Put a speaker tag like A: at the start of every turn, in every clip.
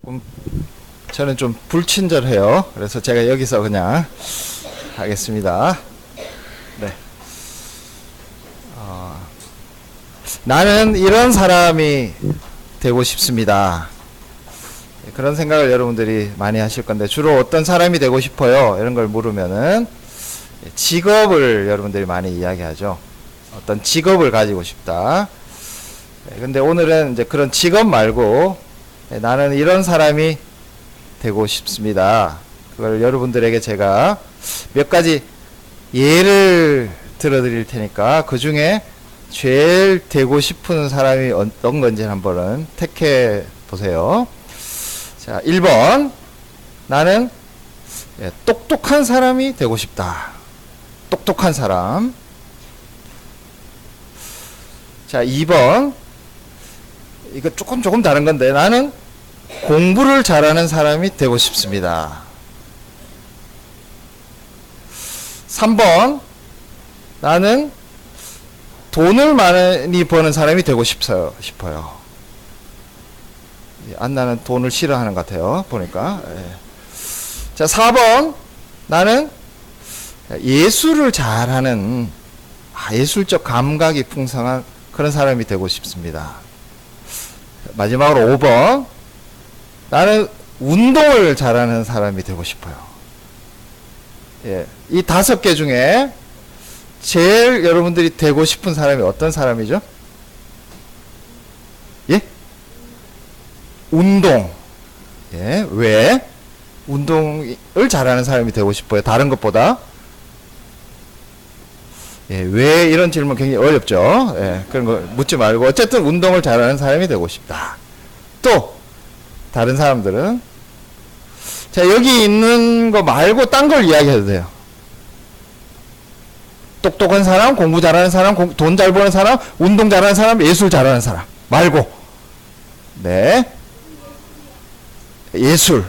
A: 조금 저는 좀 불친절해요. 그래서 제가 여기서 그냥 하겠습니다. 네. 나는 이런 사람이 되고 싶습니다. 그런 생각을 여러분들이 많이 하실 건데, 주로 어떤 사람이 되고 싶어요? 이런 걸 물으면은 직업을 여러분들이 많이 이야기하죠. 어떤 직업을 가지고 싶다. 근데 오늘은 이제 그런 직업 말고 나는 이런 사람이 되고 싶습니다. 그걸 여러분들에게 제가 몇 가지 예를 들어 드릴 테니까 그 중에 제일 되고 싶은 사람이 어떤 건지 한번 택해 보세요. 자, 1번. 나는 똑똑한 사람이 되고 싶다. 똑똑한 사람. 자, 2번. 이거 조금 다른 건데, 나는 공부를 잘하는 사람이 되고 싶습니다. 3번. 나는 돈을 많이 버는 사람이 되고 싶어요. 안나는 돈을 싫어하는 것 같아요. 보니까. 자, 4번. 나는 예술을 잘하는, 예술적 감각이 풍성한 그런 사람이 되고 싶습니다. 마지막으로 5번. 나는 운동을 잘하는 사람이 되고 싶어요. 이 5개 중에 제일 여러분들이 되고 싶은 사람이 어떤 사람이죠? 예? 운동. 왜? 운동을 잘하는 사람이 되고 싶어요. 다른 것보다. 왜 이런 질문 굉장히 어렵죠. 그런 거 묻지 말고 어쨌든 운동을 잘하는 사람이 되고 싶다. 또 다른 사람들은 자, 여기 있는 거 말고 딴 걸 이야기해도 돼요. 똑똑한 사람, 공부 잘하는 사람, 돈 잘 버는 사람, 운동 잘하는 사람, 예술 잘하는 사람 말고, 네, 예술,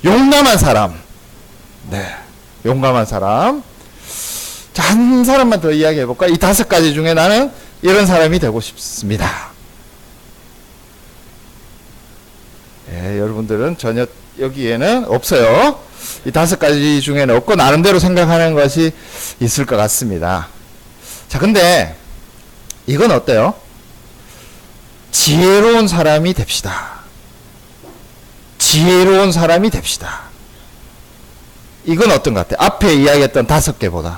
A: 용감한 사람, 네, 용감한 사람. 자, 한 사람만 더 이야기해 볼까? 이 5가지 중에 나는 이런 사람이 되고 싶습니다. 여러분들은 전혀 여기에는 없어요. 이 5가지 중에는 없고 나름대로 생각하는 것이 있을 것 같습니다. 자, 근데 이건 어때요? 지혜로운 사람이 됩시다. 지혜로운 사람이 됩시다. 이건 어떤 것 같아요? 앞에 이야기했던 5개보다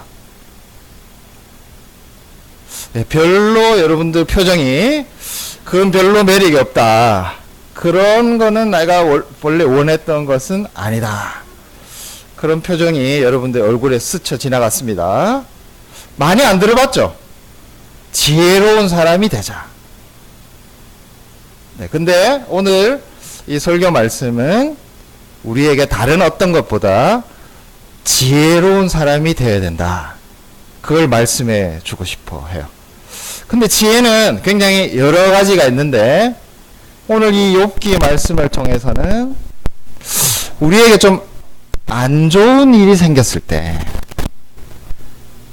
A: 별로 여러분들 표정이 그건 별로 매력이 없다. 그런 거는 내가 원래 원했던 것은 아니다. 그런 표정이 여러분들 얼굴에 스쳐 지나갔습니다. 많이 안 들어봤죠? 지혜로운 사람이 되자. 근데 오늘 이 설교 말씀은 우리에게 다른 어떤 것보다 지혜로운 사람이 되어야 된다. 그걸 말씀해 주고 싶어 해요. 근데 지혜는 굉장히 여러 가지가 있는데 오늘 이 욥기 말씀을 통해서는 우리에게 좀 안 좋은 일이 생겼을 때,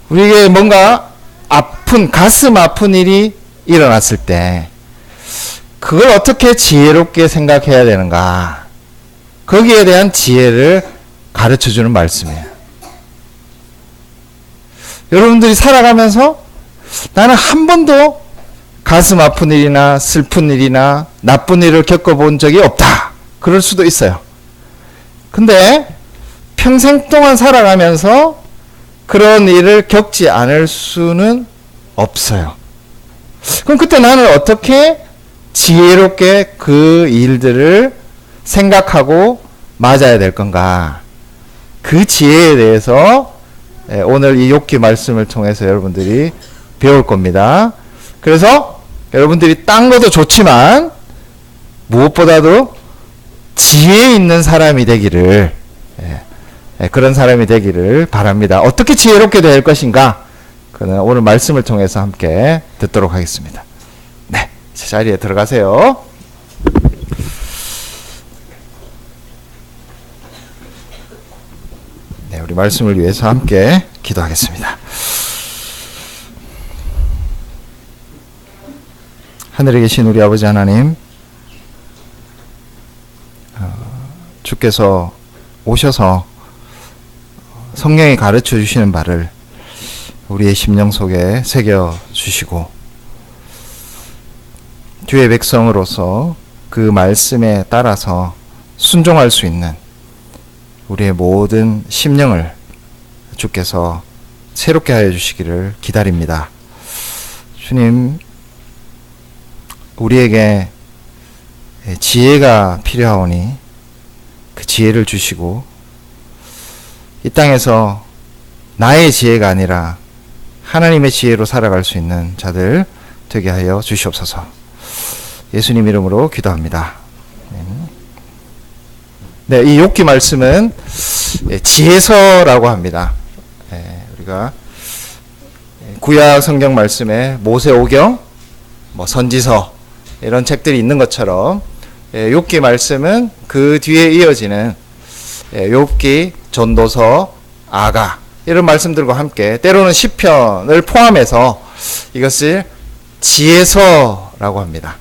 A: 우리에게 뭔가 가슴 아픈 일이 일어났을 때 그걸 어떻게 지혜롭게 생각해야 되는가, 거기에 대한 지혜를 가르쳐주는 말씀이에요. 여러분들이 살아가면서 나는 한 번도 가슴 아픈 일이나 슬픈 일이나 나쁜 일을 겪어본 적이 없다. 그럴 수도 있어요. 근데 평생 동안 살아가면서 그런 일을 겪지 않을 수는 없어요. 그럼 그때 나는 어떻게 지혜롭게 그 일들을 생각하고 맞아야 될 건가? 그 지혜에 대해서 오늘 이 욥기 말씀을 통해서 여러분들이 배울 겁니다. 그래서 여러분들이 딴 것도 좋지만 무엇보다도 지혜 있는 사람이 되기를, 그런 사람이 되기를 바랍니다. 어떻게 지혜롭게 될 것인가? 그는 오늘 말씀을 통해서 함께 듣도록 하겠습니다. 네, 자리에 들어가세요. 네, 우리 말씀을 위해서 함께 기도하겠습니다. 하늘에 계신 우리 아버지 하나님, 주께서 오셔서 성령이 가르쳐 주시는 바를 우리의 심령 속에 새겨 주시고 주의 백성으로서 그 말씀에 따라서 순종할 수 있는 우리의 모든 심령을 주께서 새롭게 하여 주시기를 기다립니다. 주님, 우리에게 지혜가 필요하오니 그 지혜를 주시고 이 땅에서 나의 지혜가 아니라 하나님의 지혜로 살아갈 수 있는 자들 되게 하여 주시옵소서. 예수님 이름으로 기도합니다. 네, 이 욥기 말씀은 지혜서라고 합니다. 우리가 구약 성경 말씀에 모세오경, 선지서 이런 책들이 있는 것처럼 욥기 말씀은 그 뒤에 이어지는 욥기, 전도서, 아가 이런 말씀들과 함께 때로는 시편을 포함해서 이것을 지혜서라고 합니다.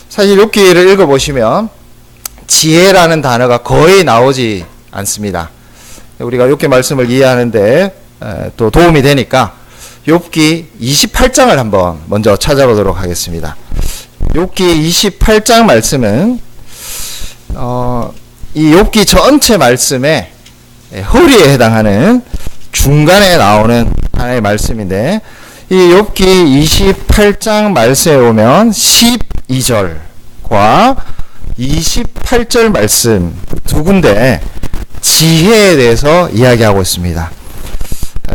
A: 사실 욥기를 읽어보시면 지혜라는 단어가 거의 나오지 않습니다. 우리가 욥기 말씀을 이해하는데 또 도움이 되니까 욥기 28장을 한번 먼저 찾아보도록 하겠습니다. 욥기 28장 말씀은 이 욥기 전체 말씀의 허리에 해당하는 중간에 나오는 하나의 말씀인데 이 욥기 28장 말씀에 보면 12절과 28절 말씀 두 군데 지혜에 대해서 이야기하고 있습니다.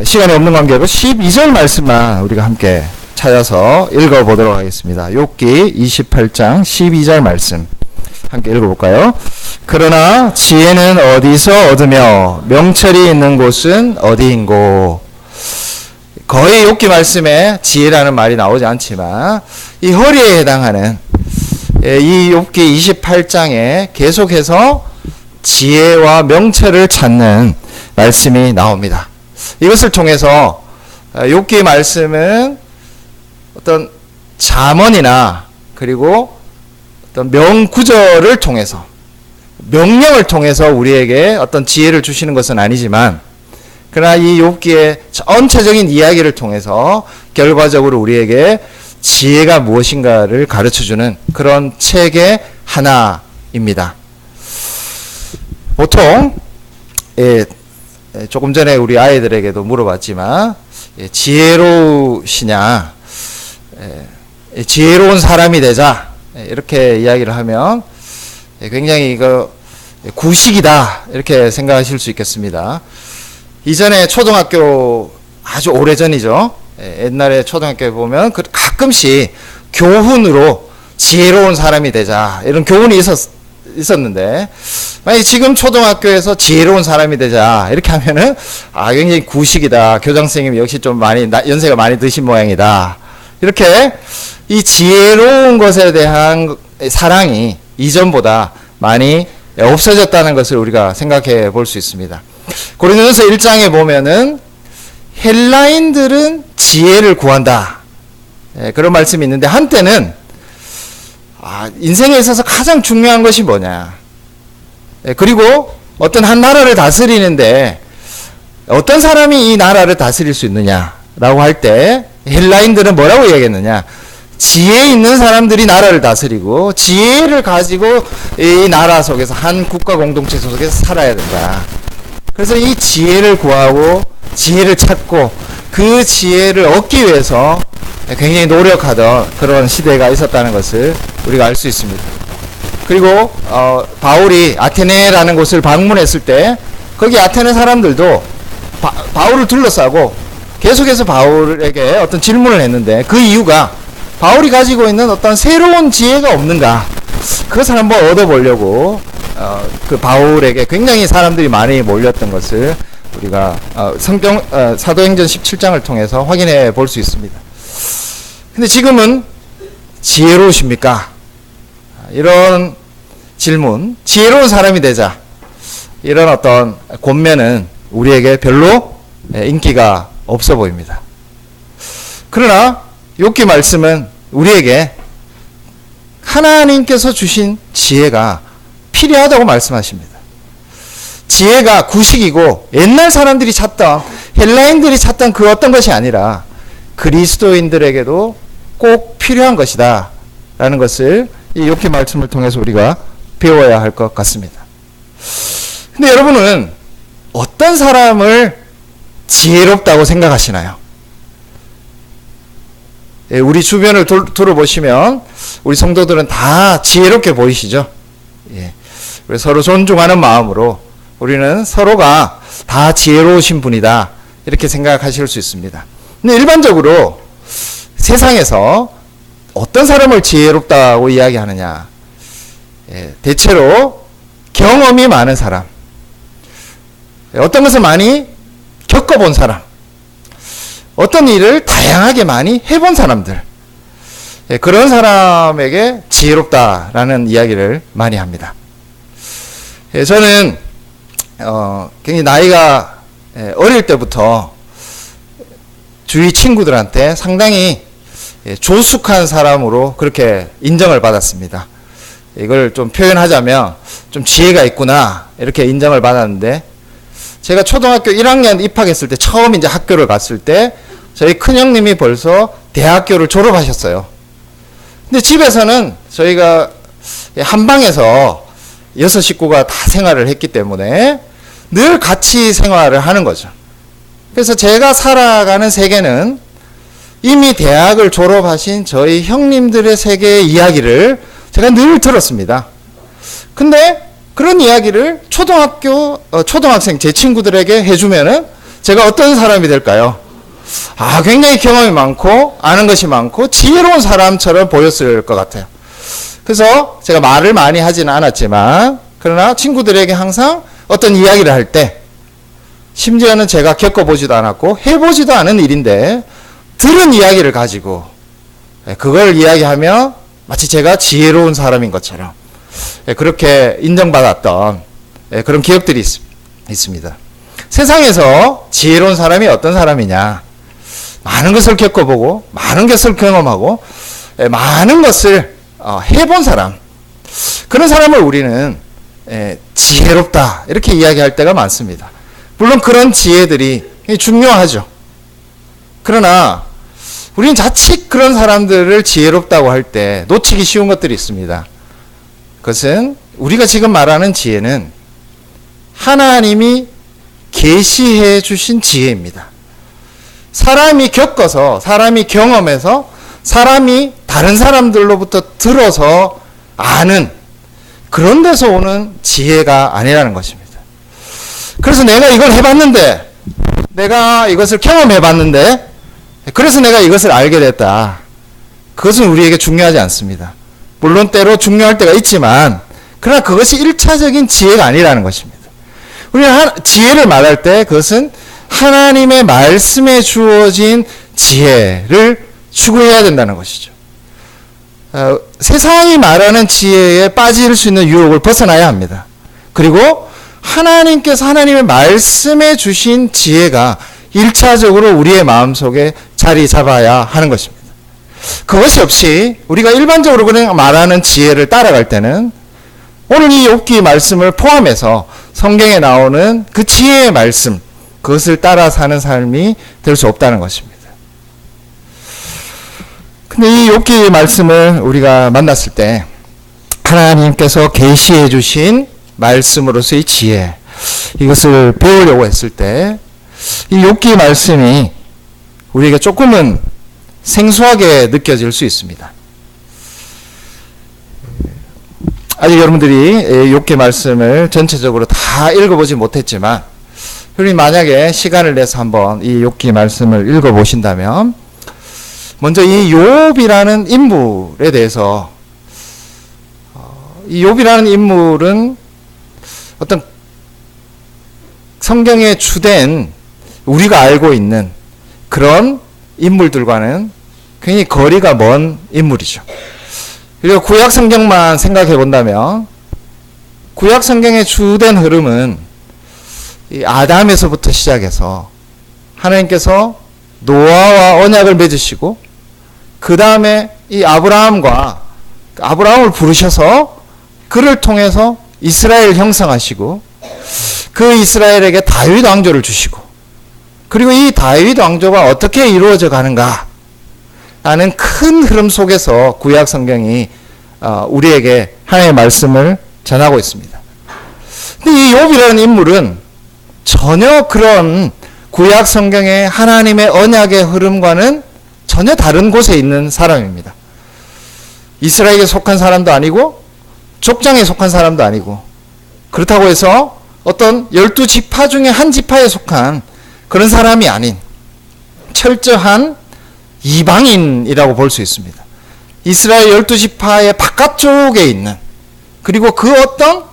A: 시간이 없는 관계로 12절 말씀만 우리가 함께 찾아서 읽어보도록 하겠습니다. 욥기 28장 12절 말씀 함께 읽어볼까요? 그러나 지혜는 어디서 얻으며 명철이 있는 곳은 어디인고. 거의 욥기 말씀에 지혜라는 말이 나오지 않지만 이 허리에 해당하는 이 욥기 28장에 계속해서 지혜와 명철을 찾는 말씀이 나옵니다. 이것을 통해서 욥기 말씀은 어떤 잠언이나 그리고 어떤 명구절을 통해서 명령을 통해서 우리에게 어떤 지혜를 주시는 것은 아니지만 그러나 이 욥기의 전체적인 이야기를 통해서 결과적으로 우리에게 지혜가 무엇인가를 가르쳐주는 그런 책의 하나입니다. 보통 조금 전에 우리 아이들에게도 물어봤지만 지혜로우시냐, 지혜로운 사람이 되자 이렇게 이야기를 하면 굉장히 이거 구식이다 이렇게 생각하실 수 있겠습니다. 이전에 초등학교 아주 오래전이죠. 옛날에 초등학교에 보면 가끔씩 교훈으로 지혜로운 사람이 되자 이런 교훈이 있었는데 만약 지금 초등학교에서 지혜로운 사람이 되자 이렇게 하면은 굉장히 구식이다. 교장 선생님이 역시 좀 연세가 많이 드신 모양이다. 이렇게 이 지혜로운 것에 대한 사랑이 이전보다 많이 없어졌다는 것을 우리가 생각해 볼 수 있습니다. 고린도전서 1장에 보면은 헬라인들은 지혜를 구한다. 그런 말씀이 있는데 한때는 인생에 있어서 가장 중요한 것이 뭐냐. 그리고 어떤 한 나라를 다스리는데 어떤 사람이 이 나라를 다스릴 수 있느냐라고 할 때 헬라인들은 뭐라고 이야기했느냐. 지혜 있는 사람들이 나라를 다스리고 지혜를 가지고 이 나라 속에서 한 국가 공동체 속에서 살아야 된다. 그래서 이 지혜를 구하고 지혜를 찾고 그 지혜를 얻기 위해서 굉장히 노력하던 그런 시대가 있었다는 것을 우리가 알 수 있습니다. 그리고 바울이 아테네라는 곳을 방문했을 때 거기 아테네 사람들도 바울을 둘러싸고 계속해서 바울에게 어떤 질문을 했는데 그 이유가 바울이 가지고 있는 어떤 새로운 지혜가 없는가 그것을 한번 얻어보려고 그 바울에게 굉장히 사람들이 많이 몰렸던 것을 우리가 사도행전 17장을 통해서 확인해 볼 수 있습니다. 근데 지금은 지혜로우십니까? 이런 질문, 지혜로운 사람이 되자 이런 어떤 권면은 우리에게 별로 인기가 없어 보입니다. 그러나 욥기 말씀은 우리에게 하나님께서 주신 지혜가 필요하다고 말씀하십니다. 지혜가 구식이고 옛날 사람들이 찾던, 헬라인들이 찾던 그 어떤 것이 아니라 그리스도인들에게도 꼭 필요한 것이다 라는 것을 이 욥기 말씀을 통해서 우리가 배워야 할 것 같습니다. 근데 여러분은 어떤 사람을 지혜롭다고 생각하시나요? 예, 우리 주변을 돌아보시면 우리 성도들은 다 지혜롭게 보이시죠? 예, 우리 서로 존중하는 마음으로 우리는 서로가 다 지혜로우신 분이다 이렇게 생각하실 수 있습니다. 근데 일반적으로 세상에서 어떤 사람을 지혜롭다고 이야기하느냐? 예, 대체로 경험이 많은 사람, 어떤 것을 많이 겪어본 사람, 어떤 일을 다양하게 많이 해본 사람들, 예, 그런 사람에게 지혜롭다라는 이야기를 많이 합니다. 예, 저는 굉장히 나이가 어릴 때부터 주위 친구들한테 상당히 조숙한 사람으로 그렇게 인정을 받았습니다. 이걸 좀 표현하자면 좀 지혜가 있구나 이렇게 인정을 받았는데, 제가 초등학교 1학년 입학했을 때 처음 이제 학교를 갔을 때 저희 큰형님이 벌써 대학교를 졸업하셨어요. 근데 집에서는 저희가 한 방에서 6 식구가 다 생활을 했기 때문에 늘 같이 생활을 하는 거죠. 그래서 제가 살아가는 세계는 이미 대학을 졸업하신 저희 형님들의 세계의 이야기를 제가 늘 들었습니다. 근데 그런 이야기를 초등학생 제 친구들에게 해주면은 제가 어떤 사람이 될까요? 굉장히 경험이 많고 아는 것이 많고 지혜로운 사람처럼 보였을 것 같아요. 그래서 제가 말을 많이 하지는 않았지만, 그러나 친구들에게 항상 어떤 이야기를 할 때, 심지어는 제가 겪어보지도 않았고 해보지도 않은 일인데 들은 이야기를 가지고 그걸 이야기하며 마치 제가 지혜로운 사람인 것처럼 그렇게 인정받았던 그런 기억들이 있습니다. 세상에서 지혜로운 사람이 어떤 사람이냐? 많은 것을 겪어보고 많은 것을 경험하고 많은 것을 해본 사람, 그런 사람을 우리는 지혜롭다 이렇게 이야기할 때가 많습니다. 물론 그런 지혜들이 중요하죠. 그러나 우리는 자칫 그런 사람들을 지혜롭다고 할 때 놓치기 쉬운 것들이 있습니다. 그것은 우리가 지금 말하는 지혜는 하나님이 계시해 주신 지혜입니다. 사람이 겪어서, 사람이 경험해서, 사람이 다른 사람들로부터 들어서 아는 그런 데서 오는 지혜가 아니라는 것입니다. 그래서 내가 이걸 해봤는데, 내가 이것을 경험해봤는데, 그래서 내가 이것을 알게 됐다. 그것은 우리에게 중요하지 않습니다. 물론 때로 중요할 때가 있지만, 그러나 그것이 1차적인 지혜가 아니라는 것입니다. 우리는 지혜를 말할 때 그것은 하나님의 말씀에 주어진 지혜를 추구해야 된다는 것이죠. 세상이 말하는 지혜에 빠질 수 있는 유혹을 벗어나야 합니다. 그리고 하나님께서 하나님의 말씀에 주신 지혜가 1차적으로 우리의 마음속에 자리 잡아야 하는 것입니다. 그것이 없이 우리가 일반적으로 그냥 말하는 지혜를 따라갈 때는 오늘 이 욥기 말씀을 포함해서 성경에 나오는 그 지혜의 말씀, 그것을 따라 사는 삶이 될 수 없다는 것입니다. 근데 이 욥기 말씀을 우리가 만났을 때 하나님께서 계시해 주신 말씀으로서의 지혜, 이것을 배우려고 했을 때 이 욥기 말씀이 우리에게 조금은 생소하게 느껴질 수 있습니다. 아직 여러분들이 욥기 말씀을 전체적으로 다 읽어보지 못했지만, 여러분이 만약에 시간을 내서 한번 이 욥기 말씀을 읽어보신다면, 먼저 이 욥이라는 인물에 대해서, 이 욥이라는 인물은 어떤 성경에 주된 우리가 알고 있는 그런 인물들과는 굉장히 거리가 먼 인물이죠. 그리고 구약 성경만 생각해 본다면, 구약 성경의 주된 흐름은 이 아담에서부터 시작해서 하나님께서 노아와 언약을 맺으시고, 그 다음에 이 아브라함을 부르셔서 그를 통해서 이스라엘 형성하시고 그 이스라엘에게 다윗 왕조를 주시고 그리고 이 다윗 왕조가 어떻게 이루어져 가는가 라는 큰 흐름 속에서 구약 성경이 우리에게 하나님의 말씀을 전하고 있습니다. 근데 이 욥이라는 인물은 전혀 그런 구약 성경의 하나님의 언약의 흐름과는 전혀 다른 곳에 있는 사람입니다. 이스라엘에 속한 사람도 아니고 족장에 속한 사람도 아니고 그렇다고 해서 어떤 12지파 중에 한 지파에 속한 그런 사람이 아닌 철저한 이방인이라고 볼 수 있습니다. 이스라엘 12지파의 바깥쪽에 있는 그리고 그 어떤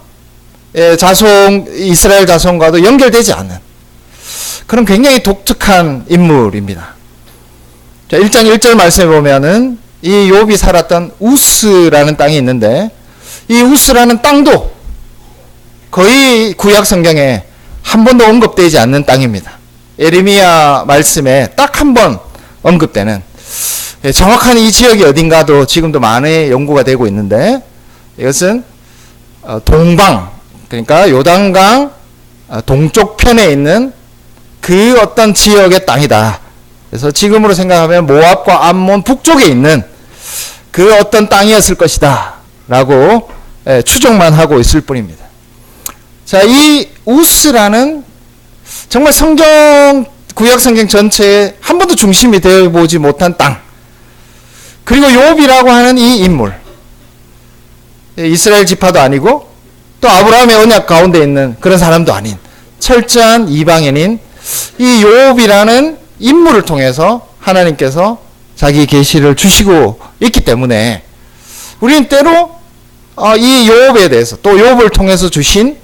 A: 이스라엘 자손과도 연결되지 않는 그런 굉장히 독특한 인물입니다. 자, 1장 1절 말씀에 보면은 이 욥이 살았던 우스라는 땅이 있는데 이 우스라는 땅도 거의 구약 성경에 한 번도 언급되지 않는 땅입니다. 예레미야 말씀에 딱 한 번 언급되는 정확한 이 지역이 어딘가도 지금도 많이 연구가 되고 있는데 이것은 동방 그러니까 요단강 동쪽 편에 있는 그 어떤 지역의 땅이다. 그래서 지금으로 생각하면 모압과 암몬 북쪽에 있는 그 어떤 땅이었을 것이다 라고 추정만 하고 있을 뿐입니다. 자, 이 우스라는 정말 구약 성경 전체에 한 번도 중심이 되어 보지 못한 땅 그리고 욥이라고 하는 이 인물 이스라엘 지파도 아니고 또 아브라함의 언약 가운데 있는 그런 사람도 아닌 철저한 이방인인 이 욥이라는 인물을 통해서 하나님께서 자기 계시를 주시고 있기 때문에 우리는 때로 이 욥에 대해서 또 욥을 통해서 주신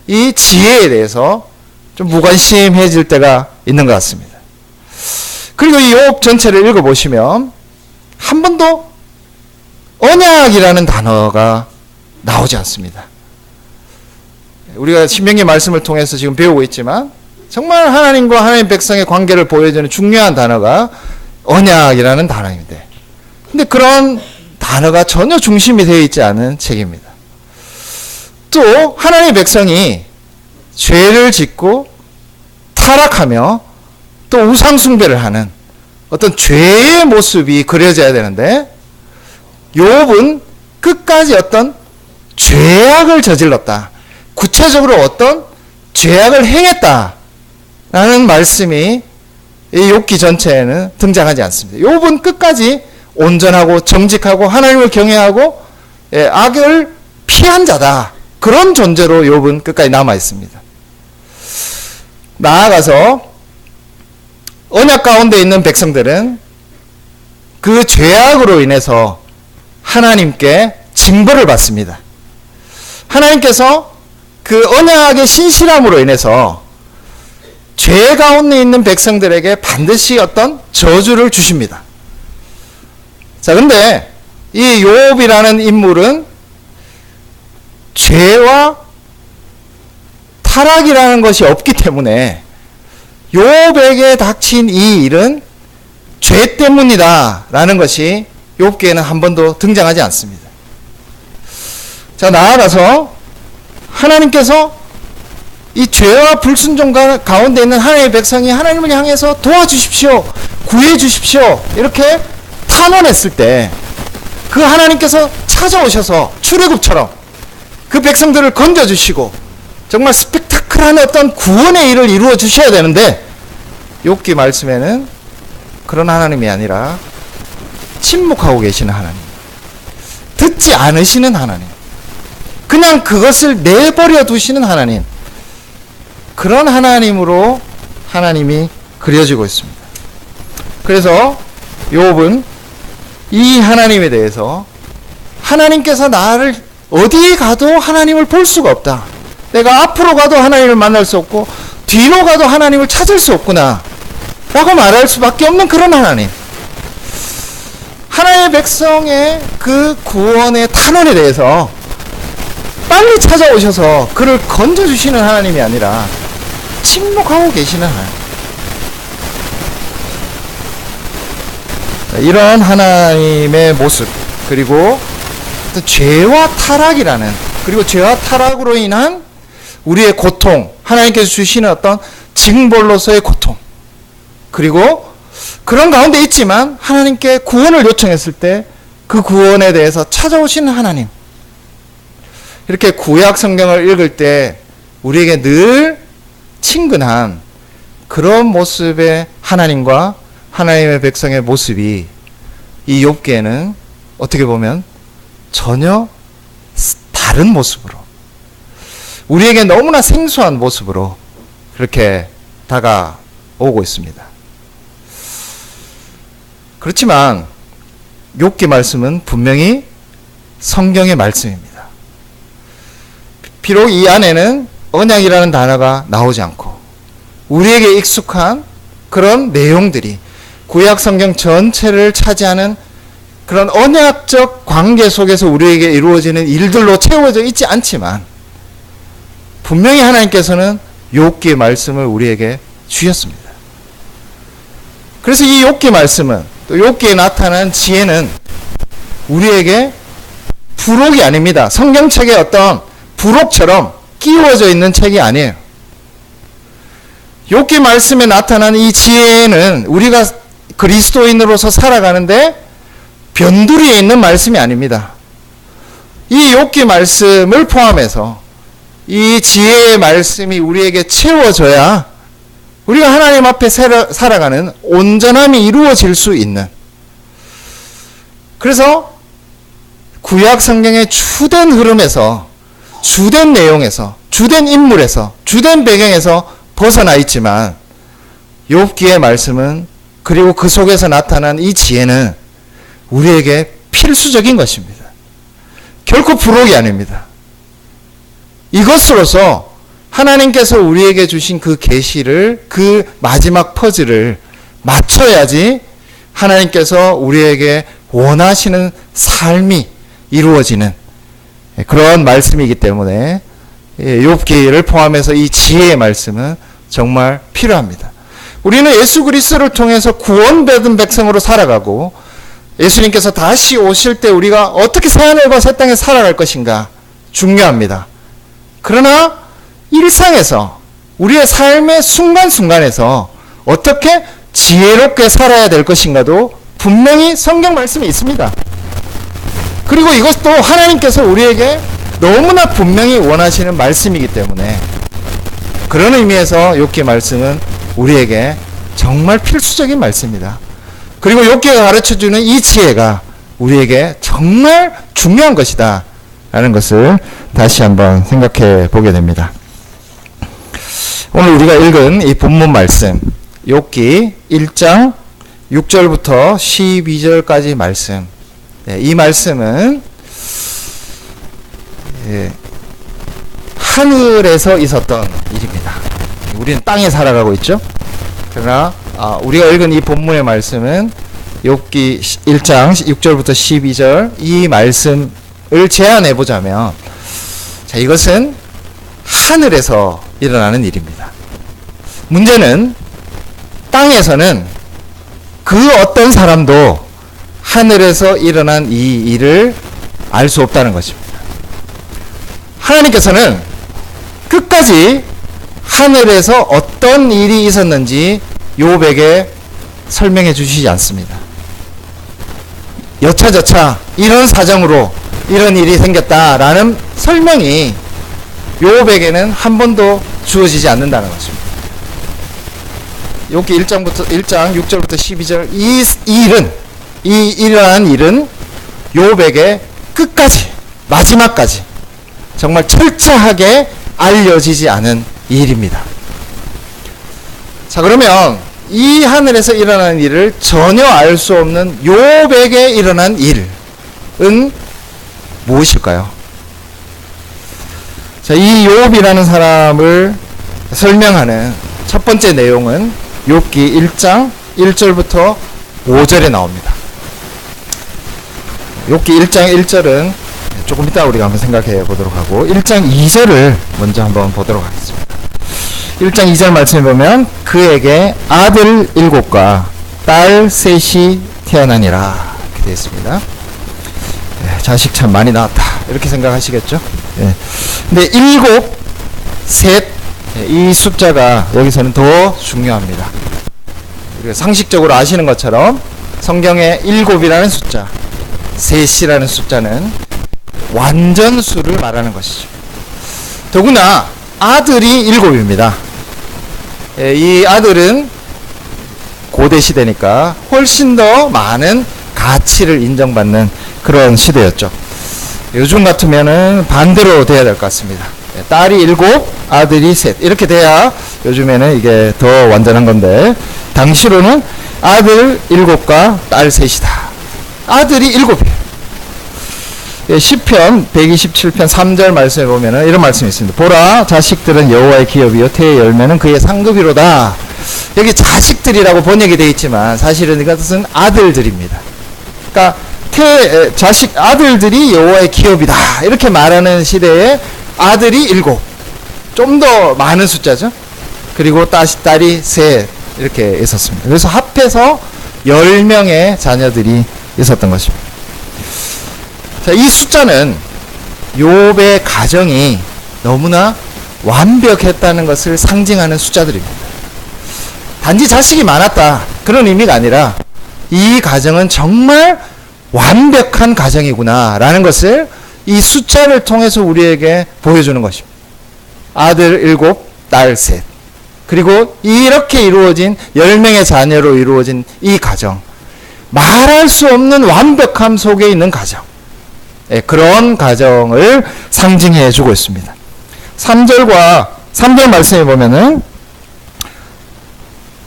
A: 이 지혜에 대해서 좀 무관심해질 때가 있는 것 같습니다. 그리고 이 욥 전체를 읽어보시면 한 번도 언약이라는 단어가 나오지 않습니다. 우리가 신명기 말씀을 통해서 지금 배우고 있지만 정말 하나님과 하나님 백성의 관계를 보여주는 중요한 단어가 언약이라는 단어입니다. 근데 그런 단어가 전혀 중심이 되어 있지 않은 책입니다. 또 하나님의 백성이 죄를 짓고 타락하며 또 우상숭배를 하는 어떤 죄의 모습이 그려져야 되는데 욥은 끝까지 어떤 죄악을 저질렀다. 구체적으로 어떤 죄악을 행했다라는 말씀이 이 욥기 전체에는 등장하지 않습니다. 욥은 끝까지 온전하고 정직하고 하나님을 경외하고 악을 피한 자다. 그런 존재로 욥은 끝까지 남아 있습니다. 나아가서 언약 가운데 있는 백성들은 그 죄악으로 인해서 하나님께 징벌을 받습니다. 하나님께서 그 언약의 신실함으로 인해서 죄 가운데 있는 백성들에게 반드시 어떤 저주를 주십니다. 자, 근데 이 욥이라는 인물은 죄와 타락이라는 것이 없기 때문에 욥에게 닥친 이 일은 죄 때문이다 라는 것이 욥기에는 한 번도 등장하지 않습니다. 자, 나아가서 하나님께서 이 죄와 불순종 가운데 있는 하나님의 백성이 하나님을 향해서 도와주십시오, 구해주십시오 이렇게 탄원했을 때 그 하나님께서 찾아오셔서 출애굽처럼 그 백성들을 건져주시고 정말 스펙타클한 어떤 구원의 일을 이루어 주셔야 되는데 욥기 말씀에는 그런 하나님이 아니라 침묵하고 계시는 하나님, 듣지 않으시는 하나님, 그냥 그것을 내버려 두시는 하나님, 그런 하나님으로 하나님이 그려지고 있습니다. 그래서 욥은 이 하나님에 대해서 하나님께서 나를 어디에 가도 하나님을 볼 수가 없다. 내가 앞으로 가도 하나님을 만날 수 없고 뒤로 가도 하나님을 찾을 수 없구나 라고 말할 수밖에 없는 그런 하나님, 하나님의 백성의 그 구원의 탄원에 대해서 빨리 찾아오셔서 그를 건져주시는 하나님이 아니라 침묵하고 계시는 하나님, 이런 하나님의 모습, 그리고 죄와 타락이라는 그리고 죄와 타락으로 인한 우리의 고통, 하나님께서 주시는 어떤 징벌로서의 고통, 그리고 그런 가운데 있지만 하나님께 구원을 요청했을 때 그 구원에 대해서 찾아오시는 하나님. 이렇게 구약 성경을 읽을 때 우리에게 늘 친근한 그런 모습의 하나님과 하나님의 백성의 모습이 이 욥기에는 어떻게 보면 전혀 다른 모습으로, 우리에게 너무나 생소한 모습으로 그렇게 다가오고 있습니다. 그렇지만 욥기 말씀은 분명히 성경의 말씀입니다. 비록 이 안에는 언약이라는 단어가 나오지 않고 우리에게 익숙한 그런 내용들이 구약 성경 전체를 차지하는 그런 언약적 관계 속에서 우리에게 이루어지는 일들로 채워져 있지 않지만 분명히 하나님께서는 욥기의 말씀을 우리에게 주셨습니다. 그래서 이 욥기 말씀은, 또 욥기에 나타난 지혜는 우리에게 부록이 아닙니다. 성경책에 어떤 부록처럼 끼워져 있는 책이 아니에요. 욥기 말씀에 나타난 이 지혜는 우리가 그리스도인으로서 살아가는데 변두리에 있는 말씀이 아닙니다. 이 욥기 말씀을 포함해서 이 지혜의 말씀이 우리에게 채워져야 우리가 하나님 앞에 살아가는 온전함이 이루어질 수 있는, 그래서 구약 성경의 주된 흐름에서, 주된 내용에서, 주된 인물에서, 주된 배경에서 벗어나 있지만 욥기의 말씀은, 그리고 그 속에서 나타난 이 지혜는 우리에게 필수적인 것입니다. 결코 부록이 아닙니다. 이것으로서 하나님께서 우리에게 주신 그 계시를, 그 마지막 퍼즐을 맞춰야지 하나님께서 우리에게 원하시는 삶이 이루어지는 그런 말씀이기 때문에 욥기를 포함해서 이 지혜의 말씀은 정말 필요합니다. 우리는 예수 그리스도를 통해서 구원받은 백성으로 살아가고 예수님께서 다시 오실 때 우리가 어떻게 새하늘과 새 땅에 살아갈 것인가 중요합니다. 그러나 일상에서, 우리의 삶의 순간순간에서 어떻게 지혜롭게 살아야 될 것인가도 분명히 성경 말씀이 있습니다. 그리고 이것도 하나님께서 우리에게 너무나 분명히 원하시는 말씀이기 때문에 그런 의미에서 욥기 말씀은 우리에게 정말 필수적인 말씀입니다. 그리고 욥기가 가르쳐주는 이 지혜가 우리에게 정말 중요한 것이다 라는 것을 다시 한번 생각해 보게 됩니다. 오늘 우리가 읽은 이 본문 말씀, 욥기 1장 6절부터 12절까지 말씀, 이 말씀은 하늘에서 있었던 일입니다. 우리는 땅에 살아가고 있죠. 그러나 우리가 읽은 이 본문의 말씀은 욥기 1장 6절부터 12절, 이 말씀을 제안해 보자면, 자, 이것은 하늘에서 일어나는 일입니다. 문제는 땅에서는 그 어떤 사람도 하늘에서 일어난 이 일을 알 수 없다는 것입니다. 하나님께서는 끝까지 하늘에서 어떤 일이 있었는지 욥에게 설명해 주시지 않습니다. 여차저차 이런 사정으로 이런 일이 생겼다라는 설명이 욥에게는 한 번도 주어지지 않는다는 것입니다. 욥기 1장 6절부터 12절, 이 일어난 일은 욥에게 끝까지, 마지막까지 정말 철저하게 알려지지 않은 일입니다. 자, 그러면 이 하늘에서 일어나는 일을 전혀 알 수 없는 욥에게 일어난 일은 무엇일까요? 자, 이 욥이라는 사람을 설명하는 첫 번째 내용은 욥기 1장 1절부터 5절에 나옵니다. 욥기 1장 1절은 조금 이따 우리가 한번 생각해 보도록 하고, 1장 2절을 먼저 한번 보도록 하겠습니다. 1장 2절 말씀에 보면 그에게 아들 7과 딸 3이 태어나니라, 이렇게 되어 있습니다. 자식 참 많이 낳았다, 이렇게 생각하시겠죠? 예. 근데 7, 셋, 이 숫자가 여기서는 더 중요합니다. 상식적으로 아시는 것처럼 성경에 7이라는 숫자, 셋이라는 숫자는 완전수를 말하는 것이죠. 더구나 아들이 7입니다. 이 아들은 고대 시대니까 훨씬 더 많은 가치를 인정받는 그런 시대였죠. 요즘 같으면은 반대로 돼야 될 것 같습니다. 딸이 7, 아들이 셋 이렇게 돼야 요즘에는 이게 더 완전한 건데, 당시로는 아들 7과 딸 셋이다. 아들이 7이에요. 시편 127편 3절 말씀에 보면은 이런 말씀이 있습니다. 보라, 자식들은 여호와의 기업이요 태의 열매는 그의 상급이로다. 여기 자식들이라고 번역이 되어 있지만 사실은 이것은 아들들입니다. 그러니까 자식 아들들이 여호와의 기업이다 이렇게 말하는 시대에 아들이 7, 좀 더 많은 숫자죠. 그리고 딸이 셋 이렇게 있었습니다. 그래서 합해서 10명의 자녀들이 있었던 것입니다. 자, 이 숫자는 욥의 가정이 너무나 완벽했다는 것을 상징하는 숫자들입니다. 단지 자식이 많았다 그런 의미가 아니라 이 가정은 정말 완벽한 가정이구나 라는 것을 이 숫자를 통해서 우리에게 보여주는 것입니다. 아들 7, 딸 셋. 그리고 이렇게 이루어진 10명의 자녀로 이루어진 이 가정, 말할 수 없는 완벽함 속에 있는 가정, 그런 가정을 상징해 주고 있습니다. 3절 말씀에 보면은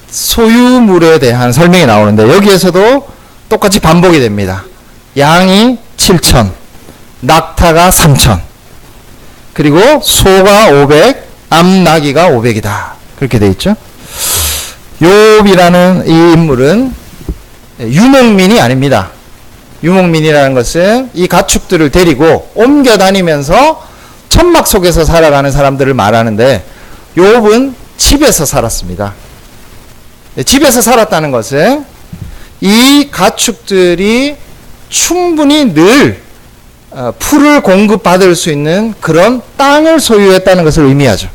A: 소유물에 대한 설명이 나오는데 여기에서도 똑같이 반복이 됩니다. 양이 7천, 낙타가 3천, 그리고 소가 500, 암나귀가 500이다. 그렇게 돼 있죠. 욥이라는 이 인물은 유목민이 아닙니다. 유목민이라는 것은 이 가축들을 데리고 옮겨 다니면서 천막 속에서 살아가는 사람들을 말하는데, 욥은 집에서 살았습니다. 집에서 살았다는 것은 이 가축들이 충분히 늘 풀을 공급받을 수 있는 그런 땅을 소유했다는 것을 의미하죠.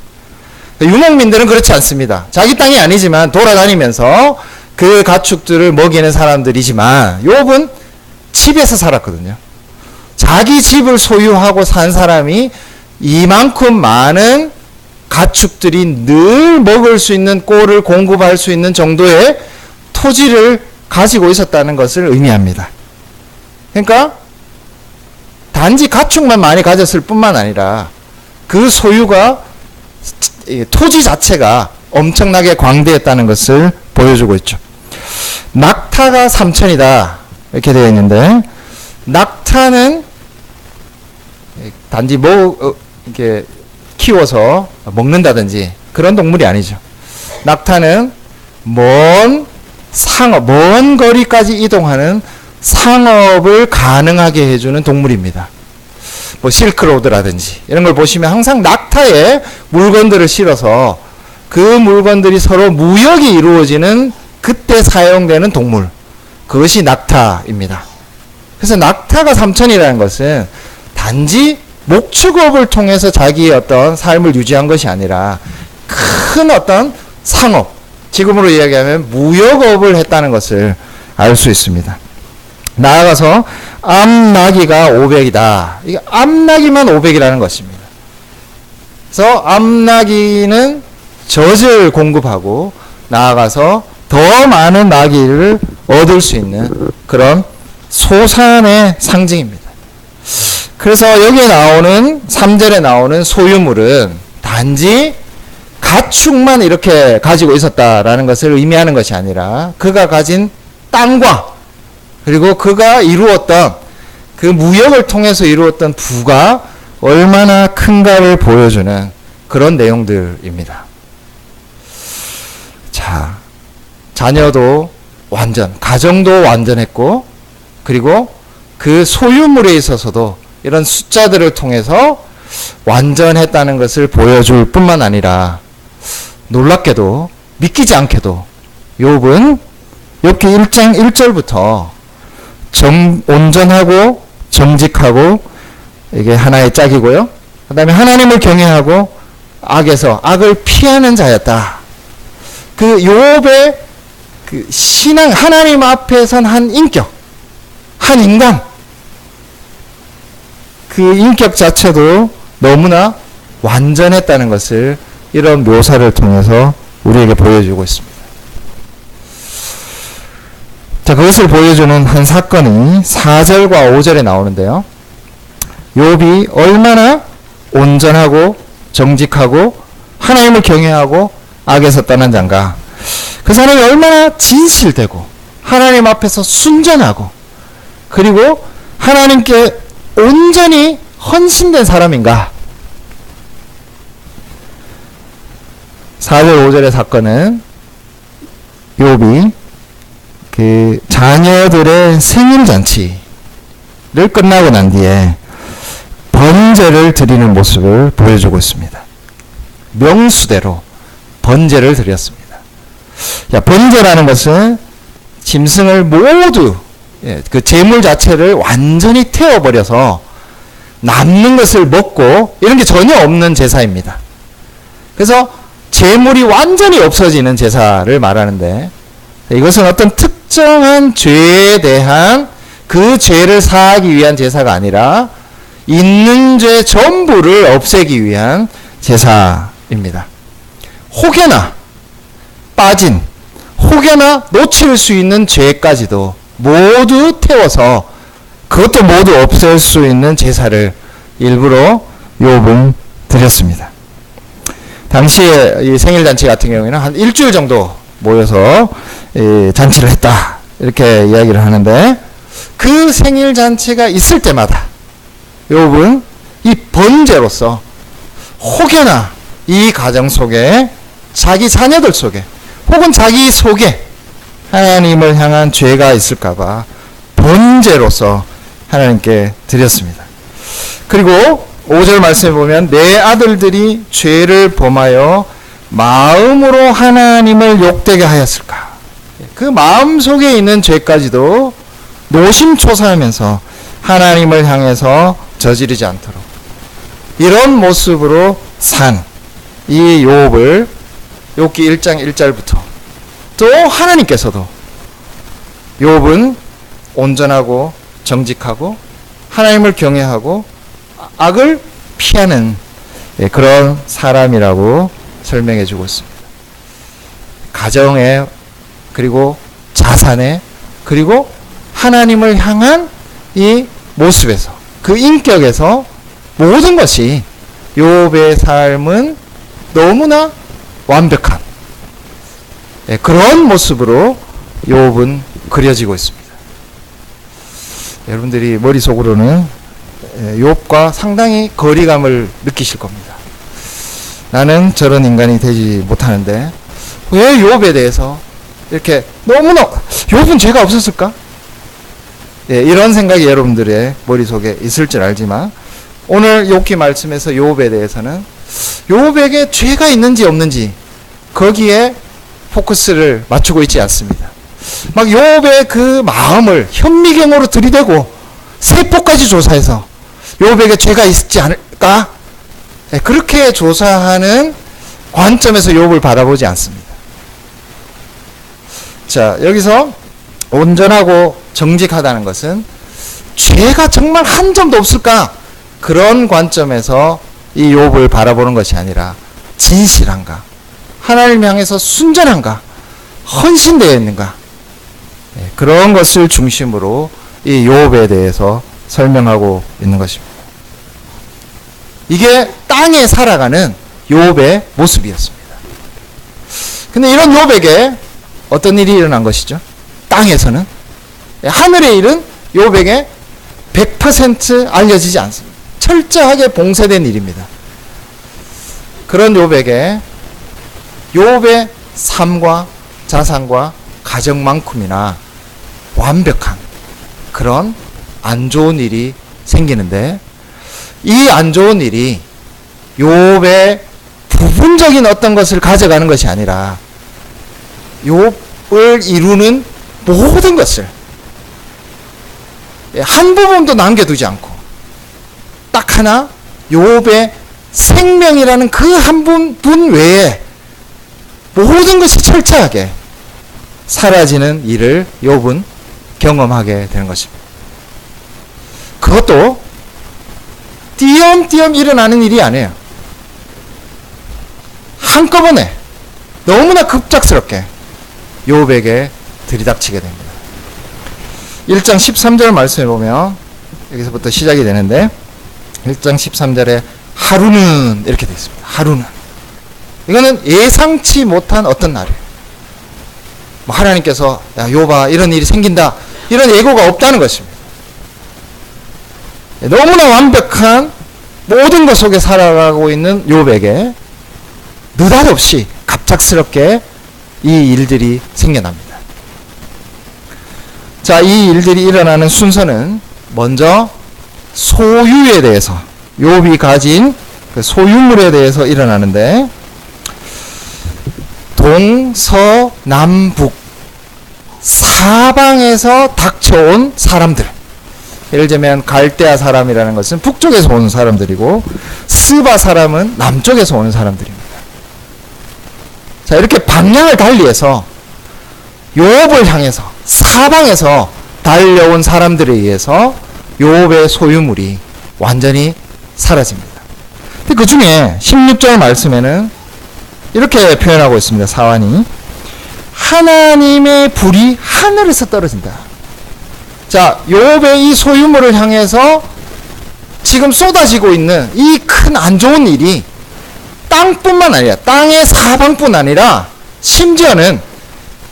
A: 유목민들은 그렇지 않습니다. 자기 땅이 아니지만 돌아다니면서 그 가축들을 먹이는 사람들이지만 욥은 집에서 살았거든요. 자기 집을 소유하고 산 사람이 이만큼 많은 가축들이 늘 먹을 수 있는 꼴을 공급할 수 있는 정도의 토지를 가지고 있었다는 것을 의미합니다. 그러니까 단지 가축만 많이 가졌을 뿐만 아니라 그 소유가, 토지 자체가 엄청나게 광대했다는 것을 보여주고 있죠. 낙타가 3천이다 이렇게 되어 있는데, 낙타는 단지 이렇게 키워서 먹는다든지 그런 동물이 아니죠. 낙타는 먼 거리까지 이동하는 상업을 가능하게 해주는 동물입니다. 뭐 실크로드라든지 이런 걸 보시면 항상 낙타에 물건들을 실어서 그 물건들이 서로 무역이 이루어지는 그때 사용되는 동물, 그것이 낙타입니다. 그래서 낙타가 3천이라는 것은 단지 목축업을 통해서 자기의 어떤 삶을 유지한 것이 아니라 큰 어떤 상업, 지금으로 이야기하면 무역업을 했다는 것을 알 수 있습니다. 나아가서 암나귀가 500이다. 이게 암나귀만 500이라는 것입니다. 그래서 암나귀는 젖을 공급하고 나아가서 더 많은 나귀를 얻을 수 있는 그런 소산의 상징입니다. 그래서 여기에 나오는 3절에 나오는 소유물은 단지 가축만 이렇게 가지고 있었다라는 것을 의미하는 것이 아니라 그가 가진 땅과 그리고 그가 이루었던 그 무역을 통해서 이루었던 부가 얼마나 큰가를 보여주는 그런 내용들입니다. 자, 자녀도 가정도 완전했고, 그리고 그 소유물에 있어서도 이런 숫자들을 통해서 완전했다는 것을 보여줄 뿐만 아니라, 놀랍게도 믿기지 않게도 욥은 욥기 1장 1절부터 온전하고 정직하고, 이게 하나의 짝이고요, 그 다음에 하나님을 경외하고 악에서 악을 피하는 자였다. 그 욥의 그 신앙, 하나님 앞에 선 한 인격, 한 인간, 그 인격 자체도 너무나 완전했다는 것을 이런 묘사를 통해서 우리에게 보여주고 있습니다. 자, 그것을 보여주는 한 사건이 4절과 5절에 나오는데요. 욥이 얼마나 온전하고 정직하고 하나님을 경외하고 악에서 떠난 자인가. 그 사람이 얼마나 진실되고 하나님 앞에서 순전하고 그리고 하나님께 온전히 헌신된 사람인가. 4절 5절의 사건은 욥이 그 자녀들의 생일잔치를 끝나고 난 뒤에 번제를 드리는 모습을 보여주고 있습니다. 명수대로 번제를 드렸습니다. 야, 번제라는 것은 짐승을 모두 그 제물 자체를 완전히 태워버려서 남는 것을 먹고 이런 게 전혀 없는 제사입니다. 그래서 제물이 완전히 없어지는 제사를 말하는데 이것은 어떤 특정한 죄에 대한 그 죄를 사하기 위한 제사가 아니라 있는 죄 전부를 없애기 위한 제사입니다. 혹여나 빠진, 혹여나 놓칠 수 있는 죄까지도 모두 태워서 그것도 모두 없앨 수 있는 제사를 일부러 욥은 드렸습니다. 당시에 이 생일잔치 같은 경우에는 한 일주일 정도 모여서 잔치를 했다 이렇게 이야기를 하는데 그 생일잔치가 있을 때마다 욥은 이 번제로서 혹여나 이 가정 속에 자기 자녀들 속에 혹은 자기 속에 하나님을 향한 죄가 있을까봐 번제로서 하나님께 드렸습니다. 그리고 5절 말씀에 보면 내 아들들이 죄를 범하여 마음으로 하나님을 욕되게 하였을까. 그 마음 속에 있는 죄까지도 노심초사하면서 하나님을 향해서 저지르지 않도록 이런 모습으로 산 이 욥을 욥기 1장 1절부터 또 하나님께서도 욥은 온전하고 정직하고 하나님을 경외하고 악을 피하는 그런 사람이라고 설명해 주고 있습니다. 가정에 그리고 자산에 그리고 하나님을 향한 이 모습에서 그 인격에서 모든 것이 욥의 삶은 너무나 완벽한 그런 모습으로 욥은 그려지고 있습니다. 여러분들이 머릿속으로는 욥과 상당히 거리감을 느끼실 겁니다. 나는 저런 인간이 되지 못하는데 왜 욥에 대해서 이렇게 너무나 욥은 죄가 없었을까? 이런 생각이 여러분들의 머릿속에 있을 줄 알지만 오늘 욥기 말씀에서 욥에 대해서는 욥에게 죄가 있는지 없는지 거기에 포커스를 맞추고 있지 않습니다. 막 욥의 그 마음을 현미경으로 들이대고 세포까지 조사해서 욥에게 죄가 있지 않을까? 그렇게 조사하는 관점에서 욥을 바라보지 않습니다. 자, 여기서 온전하고 정직하다는 것은 죄가 정말 한 점도 없을까? 그런 관점에서 이 욥을 바라보는 것이 아니라 진실한가? 하나님 향해서 순전한가? 헌신되어 있는가? 그런 것을 중심으로 이 욥에 대해서 설명하고 있는 것입니다. 이게 땅에 살아가는 욥의 모습이었습니다. 근데 이런 욥에게 어떤 일이 일어난 것이죠? 땅에서는 하늘의 일은 욥에게 100% 알려지지 않습니다. 철저하게 봉쇄된 일입니다. 그런 욥에게 욥의 삶과 자산과 가정만큼이나 완벽한 그런 안 좋은 일이 생기는데 이 안 좋은 일이 욥의 부분적인 어떤 것을 가져가는 것이 아니라 욥을 이루는 모든 것을 한 부분도 남겨두지 않고 딱 하나 욥의 생명이라는 그 한 분 외에 모든 것이 철저하게 사라지는 일을 욥은 경험하게 되는 것입니다. 그것도 띄엄띄엄 일어나는 일이 아니에요. 한꺼번에 너무나 급작스럽게 욥에게 들이닥치게 됩니다. 1장 13절 말씀해 보면 여기서부터 시작이 되는데 1장 13절에 하루는 이렇게 되어 있습니다. 하루는. 이거는 예상치 못한 어떤 날이에요. 뭐 하나님께서 야 욥아 이런 일이 생긴다 이런 예고가 없다는 것입니다. 너무나 완벽한 모든 것 속에 살아가고 있는 욥에게 느닷없이 갑작스럽게 이 일들이 생겨납니다. 자, 이 일들이 일어나는 순서는 먼저 소유에 대해서 욥이 가진 그 소유물에 대해서 일어나는데 동서남북 사방에서 닥쳐온 사람들, 예를 들면 갈대아 사람이라는 것은 북쪽에서 오는 사람들이고 스바 사람은 남쪽에서 오는 사람들입니다. 자, 이렇게 방향을 달리해서 욥을 향해서 사방에서 달려온 사람들에 의해서 욥의 소유물이 완전히 사라집니다. 근데 그 중에 16절 말씀에는 이렇게 표현하고 있습니다. 사환이 하나님의 불이 하늘에서 떨어진다. 자, 욥의 이 소유물을 향해서 지금 쏟아지고 있는 이 큰 안 좋은 일이 땅뿐만 아니라 땅의 사방뿐 아니라 심지어는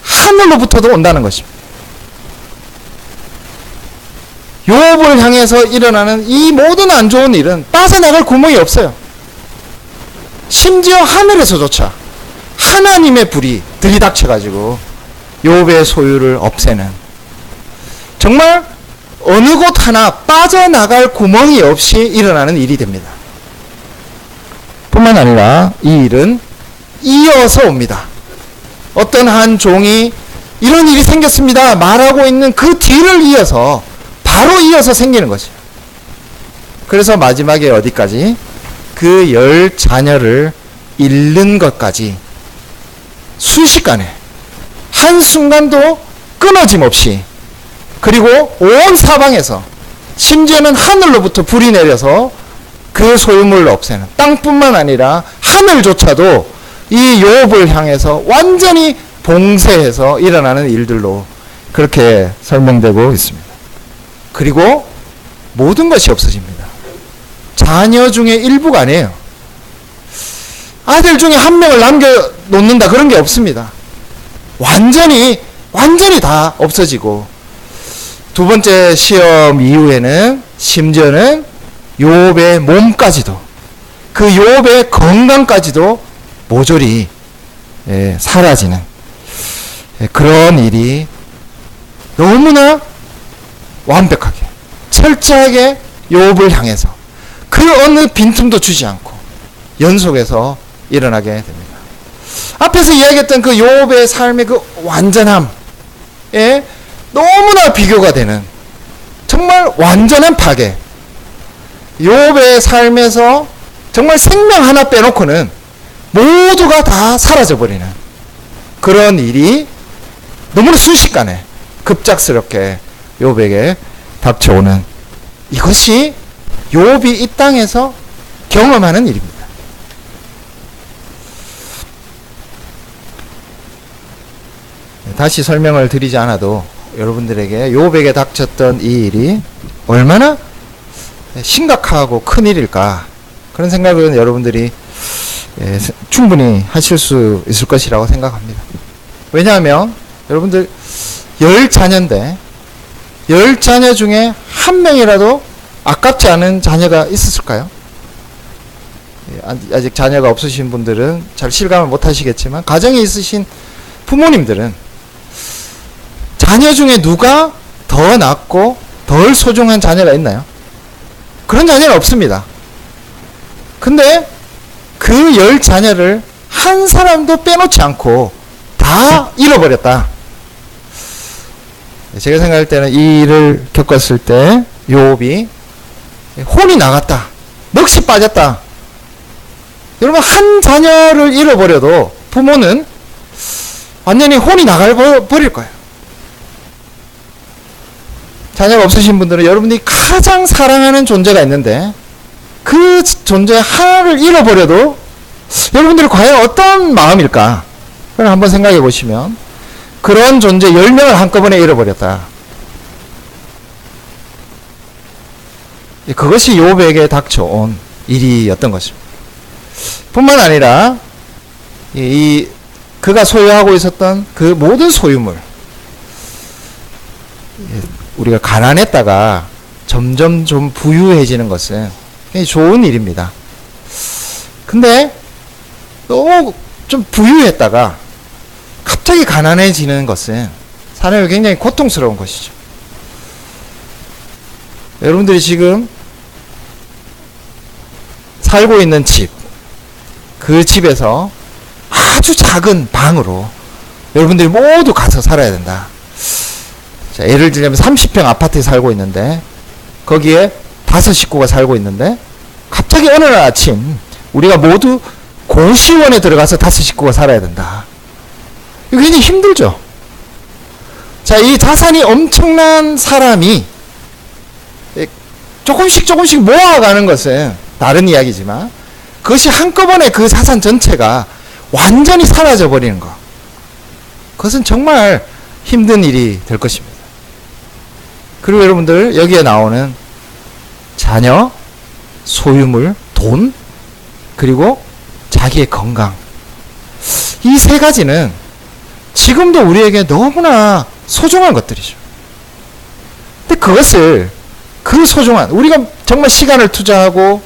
A: 하늘로부터도 온다는 것입니다. 욥을 향해서 일어나는 이 모든 안 좋은 일은 빠져나갈 구멍이 없어요. 심지어 하늘에서조차 하나님의 불이 들이닥쳐가지고 욥의 소유를 없애는, 정말 어느 곳 하나 빠져나갈 구멍이 없이 일어나는 일이 됩니다. 뿐만 아니라 이 일은 이어서 옵니다. 어떤 한 종이 이런 일이 생겼습니다 말하고 있는 그 뒤를 이어서 바로 이어서 생기는 것이에요. 그래서 마지막에 어디까지? 그 10자녀를 잃는 것까지 순식간에 한순간도 끊어짐 없이, 그리고 온 사방에서 심지어는 하늘로부터 불이 내려서 그 소유물을 없애는, 땅뿐만 아니라 하늘조차도 이 욥을 향해서 완전히 봉쇄해서 일어나는 일들로 그렇게 설명되고 있습니다. 그리고 모든 것이 없어집니다. 자녀 중에 일부가 아니에요. 아들 중에 한 명을 남겨놓는다 그런 게 없습니다. 완전히 다 없어지고, 두 번째 시험 이후에는 심지어는 욥의 몸까지도, 그 욥의 건강까지도 모조리 사라지는 그런 일이 너무나 완벽하게 철저하게 욥을 향해서 그 어느 빈틈도 주지 않고 연속해서 일어나게 됩니다. 앞에서 이야기했던 그 욥의 삶의 그 완전함에 너무나 비교가 되는 정말 완전한 파괴, 욥의 삶에서 정말 생명 하나 빼놓고는 모두가 다 사라져버리는 그런 일이 너무나 순식간에 급작스럽게 욥에게 닥쳐오는, 이것이 욥이 이 땅에서 경험하는 일입니다. 다시 설명을 드리지 않아도 여러분들에게 욥에게 닥쳤던 이 일이 얼마나 심각하고 큰 일일까, 그런 생각은 여러분들이 충분히 하실 수 있을 것이라고 생각합니다. 왜냐하면 여러분들 10자녀인데 10자녀 중에 한 명이라도 아깝지 않은 자녀가 있었을까요? 아직 자녀가 없으신 분들은 잘 실감을 못 하시겠지만, 가정에 있으신 부모님들은 자녀 중에 누가 더 낫고 덜 소중한 자녀가 있나요? 그런 자녀는 없습니다. 근데 그 10자녀를 한 사람도 빼놓지 않고 다 잃어버렸다. 제가 생각할 때는 이 일을 겪었을 때 욥이 혼이 나갔다, 넋이 빠졌다, 여러분, 한 자녀를 잃어버려도 부모는 완전히 혼이 나가버릴 거예요. 자녀가 없으신 분들은 여러분이 가장 사랑하는 존재가 있는데 그 존재 하나를 잃어버려도 여러분들이 과연 어떤 마음일까? 그걸 한번 생각해 보시면, 그런 존재 10명을 한꺼번에 잃어버렸다. 그것이 욥에게 닥쳐온 일이었던 것입니다. 뿐만 아니라 그가 소유하고 있었던 그 모든 소유물, 우리가 가난했다가 점점 좀 부유해지는 것은 굉장히 좋은 일입니다. 근데 너무 좀 부유했다가 갑자기 가난해지는 것은 사람이 굉장히 고통스러운 것이죠. 여러분들이 지금 살고 있는 집, 그 집에서 아주 작은 방으로 여러분들이 모두 가서 살아야 된다. 자, 예를 들자면 30평 아파트에 살고 있는데 거기에 5식구가 살고 있는데 갑자기 어느 날 아침 우리가 모두 고시원에 들어가서 5식구가 살아야 된다. 이거 굉장히 힘들죠. 자, 이 자산이 엄청난 사람이 조금씩 모아가는 것은 다른 이야기지만, 그것이 한꺼번에 그 자산 전체가 완전히 사라져 버리는 것, 그것은 정말 힘든 일이 될 것입니다. 그리고 여러분들, 여기에 나오는 자녀, 소유물, 돈, 그리고 자기의 건강, 이 세 가지는 지금도 우리에게 너무나 소중한 것들이죠. 근데 그것을, 그 소중한, 우리가 정말 시간을 투자하고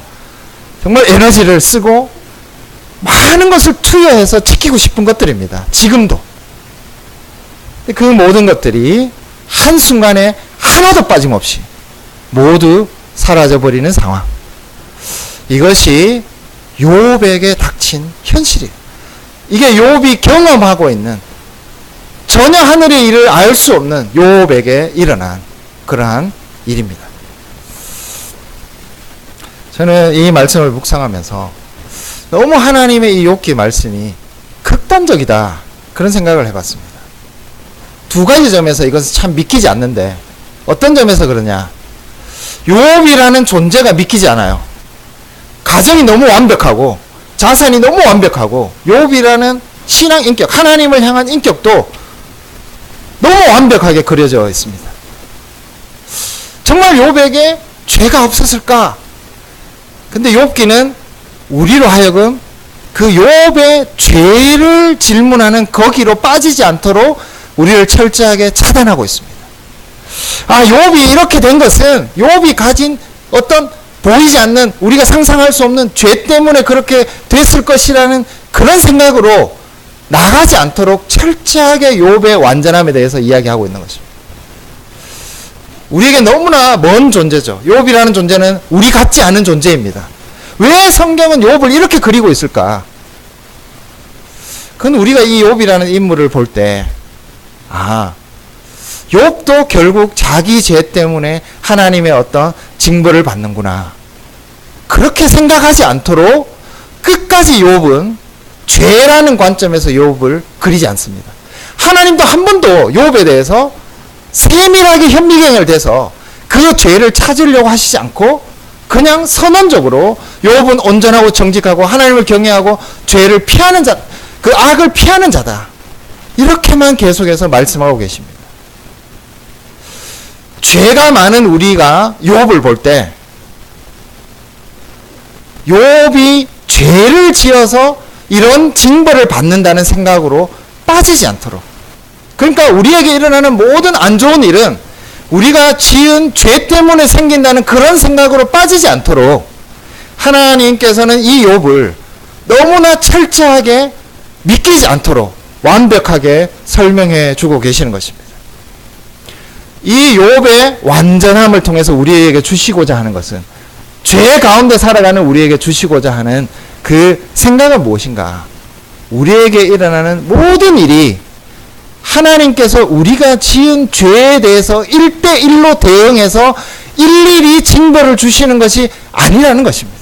A: 정말 에너지를 쓰고 많은 것을 투여해서 지키고 싶은 것들입니다. 지금도. 그 모든 것들이 한순간에 하나도 빠짐없이 모두 사라져버리는 상황, 이것이 욥에게 닥친 현실이에요. 이게 욥이 경험하고 있는, 전혀 하늘의 일을 알 수 없는 욥에게 일어난 그러한 일입니다. 저는 이 말씀을 묵상하면서 너무 하나님의 이 욥기 말씀이 극단적이다, 그런 생각을 해봤습니다. 두 가지 점에서 이것은 참 믿기지 않는데, 어떤 점에서 그러냐, 욥이라는 존재가 믿기지 않아요. 가정이 너무 완벽하고 자산이 너무 완벽하고 욥이라는 신앙 인격, 하나님을 향한 인격도 너무 완벽하게 그려져 있습니다. 정말 욥에게 죄가 없었을까? 근데 욥기는 우리로 하여금 그 욥의 죄를 질문하는 거기로 빠지지 않도록 우리를 철저하게 차단하고 있습니다. 아, 욥이 이렇게 된 것은 욥이 가진 어떤 보이지 않는, 우리가 상상할 수 없는 죄 때문에 그렇게 됐을 것이라는 그런 생각으로 나가지 않도록 철저하게 욥의 완전함에 대해서 이야기하고 있는 것입니다. 우리에게 너무나 먼 존재죠. 욥이라는 존재는 우리 같지 않은 존재입니다. 왜 성경은 욥을 이렇게 그리고 있을까? 그건 우리가 이 욥이라는 인물을 볼 때, 욥도 결국 자기 죄 때문에 하나님의 어떤 징벌을 받는구나, 그렇게 생각하지 않도록 끝까지 욥은 죄라는 관점에서 욥을 그리지 않습니다. 하나님도 한 번도 욥에 대해서 세밀하게 현미경을 대서 그 죄를 찾으려고 하시지 않고 그냥 선언적으로 욥은 온전하고 정직하고 하나님을 경외하고 죄를 피하는 자, 그 악을 피하는 자다, 이렇게만 계속해서 말씀하고 계십니다. 죄가 많은 우리가 욥을 볼 때 욥이 죄를 지어서 이런 징벌을 받는다는 생각으로 빠지지 않도록, 그러니까 우리에게 일어나는 모든 안 좋은 일은 우리가 지은 죄 때문에 생긴다는 그런 생각으로 빠지지 않도록 하나님께서는 이 욥을 너무나 철저하게 믿기지 않도록 완벽하게 설명해 주고 계시는 것입니다. 이 욥의 완전함을 통해서 우리에게 주시고자 하는 것은, 죄 가운데 살아가는 우리에게 주시고자 하는 그 생각은 무엇인가? 우리에게 일어나는 모든 일이 하나님께서 우리가 지은 죄에 대해서 1대1로 대응해서 일일이 징벌을 주시는 것이 아니라는 것입니다.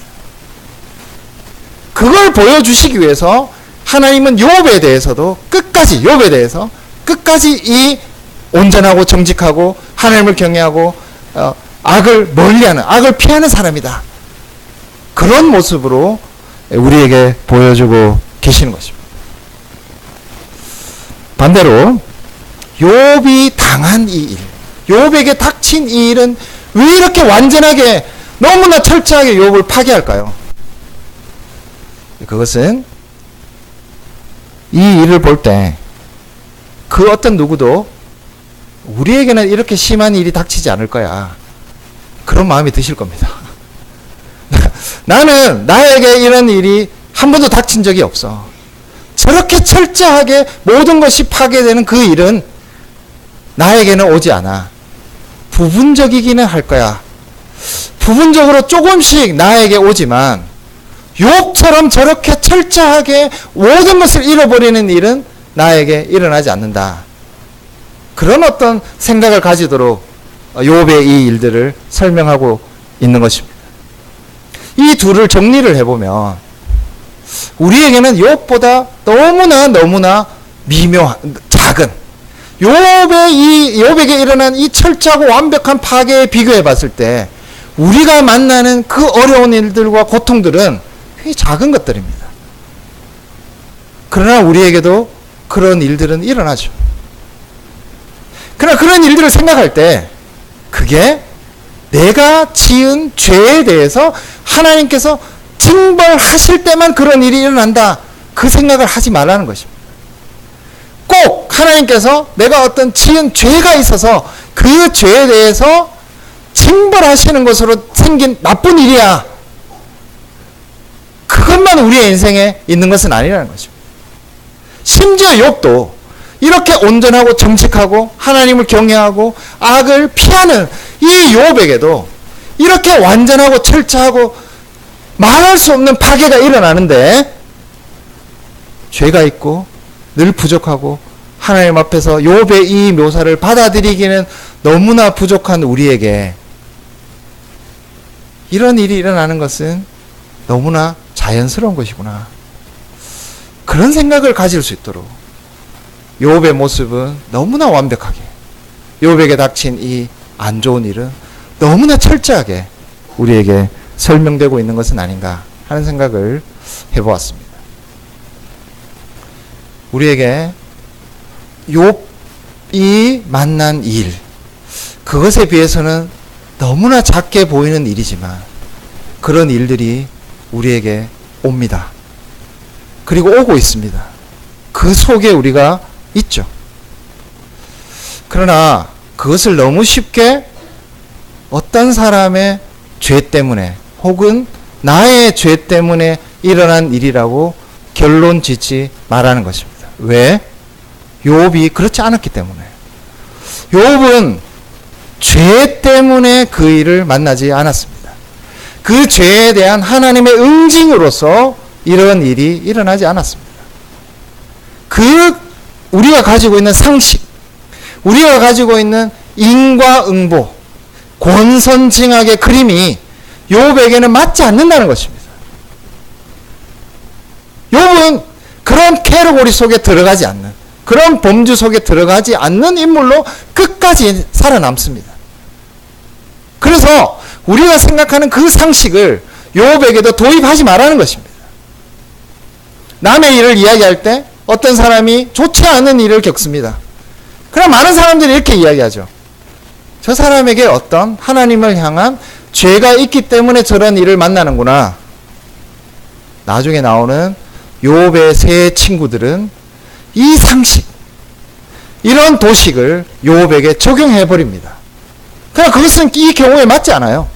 A: 그 그걸 보여주시기 위해서 하나님은 욥에 대해서 끝까지 이 온전하고 정직하고 하나님을 경외하고 악을 멀리하는, 악을 피하는 사람이다. 그런 모습으로 우리에게 보여주고 계시는 것입니다. 반대로 욥이 당한 이 일, 욥에게 닥친 이 일은 왜 이렇게 완전하게 너무나 철저하게 욥을 파괴할까요? 그것은 이 일을 볼 때 그 어떤 누구도 우리에게는 이렇게 심한 일이 닥치지 않을 거야, 그런 마음이 드실 겁니다. 나는 나에게 이런 일이 한 번도 닥친 적이 없어. 저렇게 철저하게 모든 것이 파괴되는 그 일은 나에게는 오지 않아. 부분적이기는 할 거야. 부분적으로 조금씩 나에게 오지만 욥처럼 저렇게 철저하게 모든 것을 잃어버리는 일은 나에게 일어나지 않는다. 그런 어떤 생각을 가지도록 욥의 이 일들을 설명하고 있는 것입니다. 이 둘을 정리를 해보면 우리에게는 욥보다 너무나 작은 욥에게 일어난 이 철저하고 완벽한 파괴에 비교해 봤을 때 우리가 만나는 그 어려운 일들과 고통들은 굉장히 작은 것들입니다. 그러나 우리에게도 그런 일들은 일어나죠. 그러나 그런 일들을 생각할 때 그게 내가 지은 죄에 대해서 하나님께서 징벌하실 때만 그런 일이 일어난다, 그 생각을 하지 말라는 것입니다. 꼭 하나님께서 내가 어떤 지은 죄가 있어서 그 죄에 대해서 징벌하시는 것으로 생긴 나쁜 일이야, 그것만 우리의 인생에 있는 것은 아니라는 것입니다. 심지어 욥도 이렇게 온전하고 정직하고 하나님을 경외하고 악을 피하는 이 욥에게도 이렇게 완전하고 철저하고 말할 수 없는 파괴가 일어나는데 죄가 있고 늘 부족하고 하나님 앞에서 욥의 이 묘사를 받아들이기는 너무나 부족한 우리에게 이런 일이 일어나는 것은 너무나 자연스러운 것이구나, 그런 생각을 가질 수 있도록 욥의 모습은 너무나 완벽하게, 욥에게 닥친 이 안 좋은 일은 너무나 철저하게 우리에게 설명되고 있는 것은 아닌가 하는 생각을 해보았습니다. 우리에게 욥이 만난 일, 그것에 비해서는 너무나 작게 보이는 일이지만 그런 일들이 우리에게 옵니다. 그리고 오고 있습니다. 그 속에 우리가 있죠. 그러나 그것을 너무 쉽게 어떤 사람의 죄 때문에 혹은 나의 죄 때문에 일어난 일이라고 결론 짓지 말라는 것입니다. 왜? 욥이 그렇지 않았기 때문에. 욥은 죄 때문에 그 일을 만나지 않았습니다. 그 죄에 대한 하나님의 응징으로서 이런 일이 일어나지 않았습니다. 우리가 가지고 있는 상식, 우리가 가지고 있는 인과응보, 권선징악의 그림이 욥에게는 맞지 않는다는 것입니다. 욥은 그런 캐러고리 속에 들어가지 않는, 그런 범주 속에 들어가지 않는 인물로 끝까지 살아남습니다. 그래서 우리가 생각하는 그 상식을 욥에게도 도입하지 말라는 것입니다. 남의 일을 이야기할 때 어떤 사람이 좋지 않은 일을 겪습니다. 그럼 많은 사람들이 이렇게 이야기하죠. 저 사람에게 어떤 하나님을 향한 죄가 있기 때문에 저런 일을 만나는구나. 나중에 나오는 욥의 세 친구들은 이 상식, 이런 도식을 욥에게 적용해 버립니다. 그러나 그것은 이 경우에 맞지 않아요.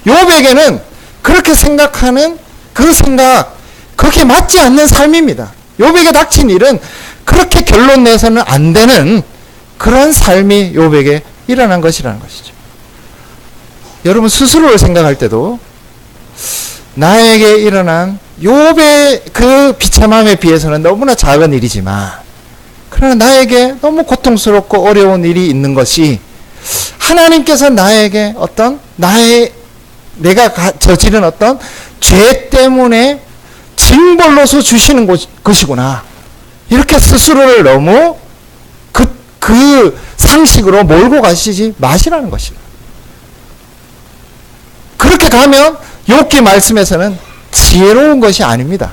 A: 욥에게는 그렇게 생각하는 그 생각, 그렇게 맞지 않는 삶입니다. 욥에게 닥친 일은 그렇게 결론 내서는 안 되는 그런 삶이 욥에게 일어난 것이라는 것이죠. 여러분 스스로를 생각할 때도 나에게 일어난 욥의 그 비참함에 비해서는 너무나 작은 일이지만, 그러나 나에게 너무 고통스럽고 어려운 일이 있는 것이 하나님께서 나에게 어떤 내가 저지른 어떤 죄 때문에 징벌로서 주시는 것이구나. 이렇게 스스로를 너무 그 상식으로 몰고 가시지 마시라는 것입니다. 그렇게 가면 욥기 말씀에서는 지혜로운 것이 아닙니다.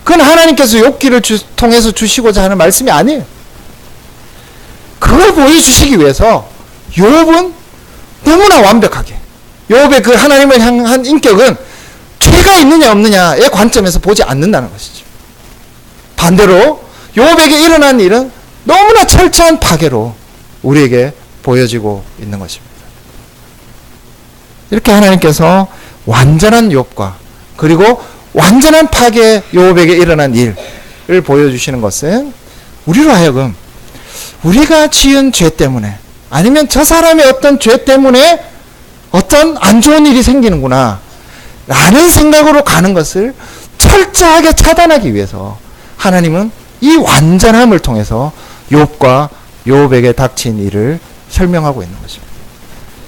A: 그건 하나님께서 욥기를 통해서 주시고자 하는 말씀이 아니에요. 그걸 보여주시기 위해서 욥은 너무나 완벽하게, 욥의 그 하나님을 향한 인격은 죄가 있느냐 없느냐의 관점에서 보지 않는다는 것이죠. 반대로 욥에게 일어난 일은 너무나 철저한 파괴로 우리에게 보여지고 있는 것입니다. 이렇게 하나님께서 완전한 욥과 그리고 완전한 파괴 욥에게 일어난 일을 보여주시는 것은 우리로 하여금 우리가 지은 죄 때문에 아니면 저 사람의 어떤 죄 때문에 어떤 안 좋은 일이 생기는구나 라는 생각으로 가는 것을 철저하게 차단하기 위해서 하나님은 이 완전함을 통해서 욥과 욥에게 닥친 일을 설명하고 있는 것입니다.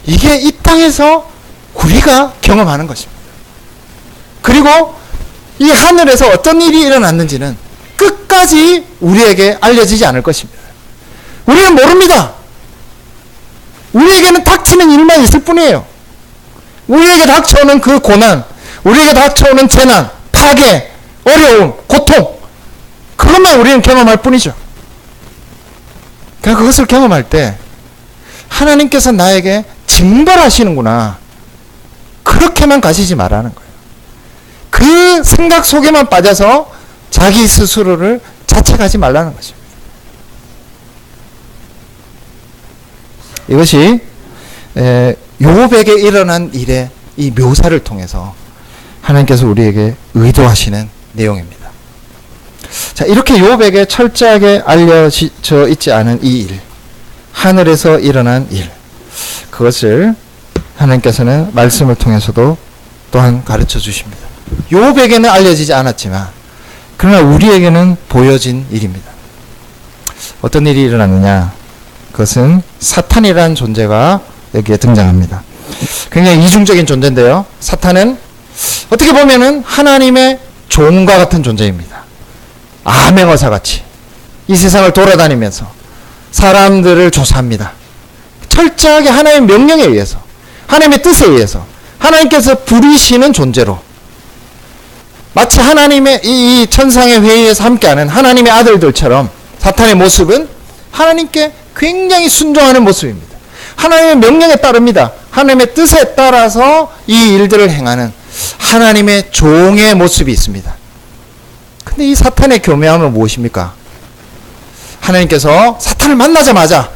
A: 이게 이 땅에서 우리가 경험하는 것입니다. 그리고 이 하늘에서 어떤 일이 일어났는지는 끝까지 우리에게 알려지지 않을 것입니다. 우리는 모릅니다. 우리에게는 닥치는 일만 있을 뿐이에요. 우리에게 닥쳐오는 그 고난, 우리에게 닥쳐오는 재난, 파괴, 어려움, 고통, 그것만 우리는 경험할 뿐이죠. 그러니까 그것을 경험할 때 하나님께서 나에게 징벌하시는구나, 그렇게만 가시지 말라는 거예요. 그 생각 속에만 빠져서 자기 스스로를 자책하지 말라는 것입니다. 이것이 욥에게 일어난 일의 이 묘사를 통해서 하나님께서 우리에게 의도하시는 내용입니다. 자, 이렇게 욥에게 철저하게 알려져 있지 않은 이 일, 하늘에서 일어난 일, 그것을 하나님께서는 말씀을 통해서도 또한 가르쳐 주십니다. 욥에게는 알려지지 않았지만 그러나 우리에게는 보여진 일입니다. 어떤 일이 일어났느냐? 그것은 사탄이라는 존재가 여기에 등장합니다. 굉장히 이중적인 존재인데요. 사탄은 어떻게 보면은 하나님의 종과 같은 존재입니다. 암행어사같이 이 세상을 돌아다니면서 사람들을 조사합니다. 철저하게 하나님의 명령에 의해서, 하나님의 뜻에 의해서 하나님께서 부리시는 존재로, 마치 하나님의 이 천상의 회의에서 함께하는 하나님의 아들들처럼 사탄의 모습은 하나님께 굉장히 순종하는 모습입니다. 하나님의 명령에 따릅니다. 하나님의 뜻에 따라서 이 일들을 행하는 하나님의 종의 모습이 있습니다. 근데 이 사탄의 교묘함은 무엇입니까? 하나님께서 사탄을 만나자마자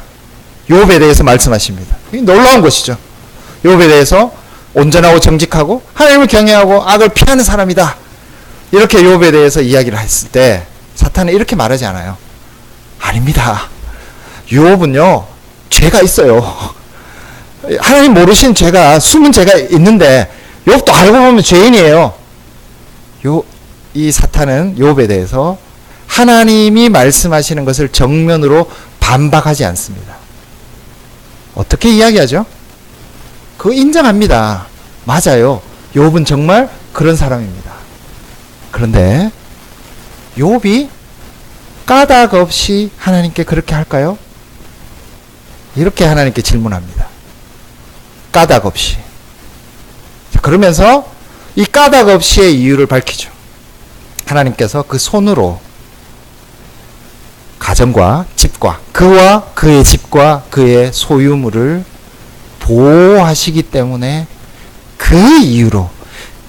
A: 욥에 대해서 말씀하십니다. 놀라운 것이죠. 욥에 대해서 온전하고 정직하고 하나님을 경외하고 악을 피하는 사람이다, 이렇게 욥에 대해서 이야기를 했을 때 사탄은 이렇게 말하지 않아요. 아닙니다. 욥은요, 죄가 있어요. 하나님 모르신 죄가, 숨은 죄가 있는데 욥도 알고 보면 죄인이에요. 이 사탄은 욥에 대해서 하나님이 말씀하시는 것을 정면으로 반박하지 않습니다. 어떻게 이야기하죠? 그거 인정합니다. 맞아요. 욥은 정말 그런 사람입니다. 그런데 욥이 까닭 없이 하나님께 그렇게 할까요? 이렇게 하나님께 질문합니다. 까닭 없이. 자, 그러면서 이 까닭 없이의 이유를 밝히죠. 하나님께서 그 손으로 가정과 집과 그와 그의 집과 그의 소유물을 보호하시기 때문에 그 이유로,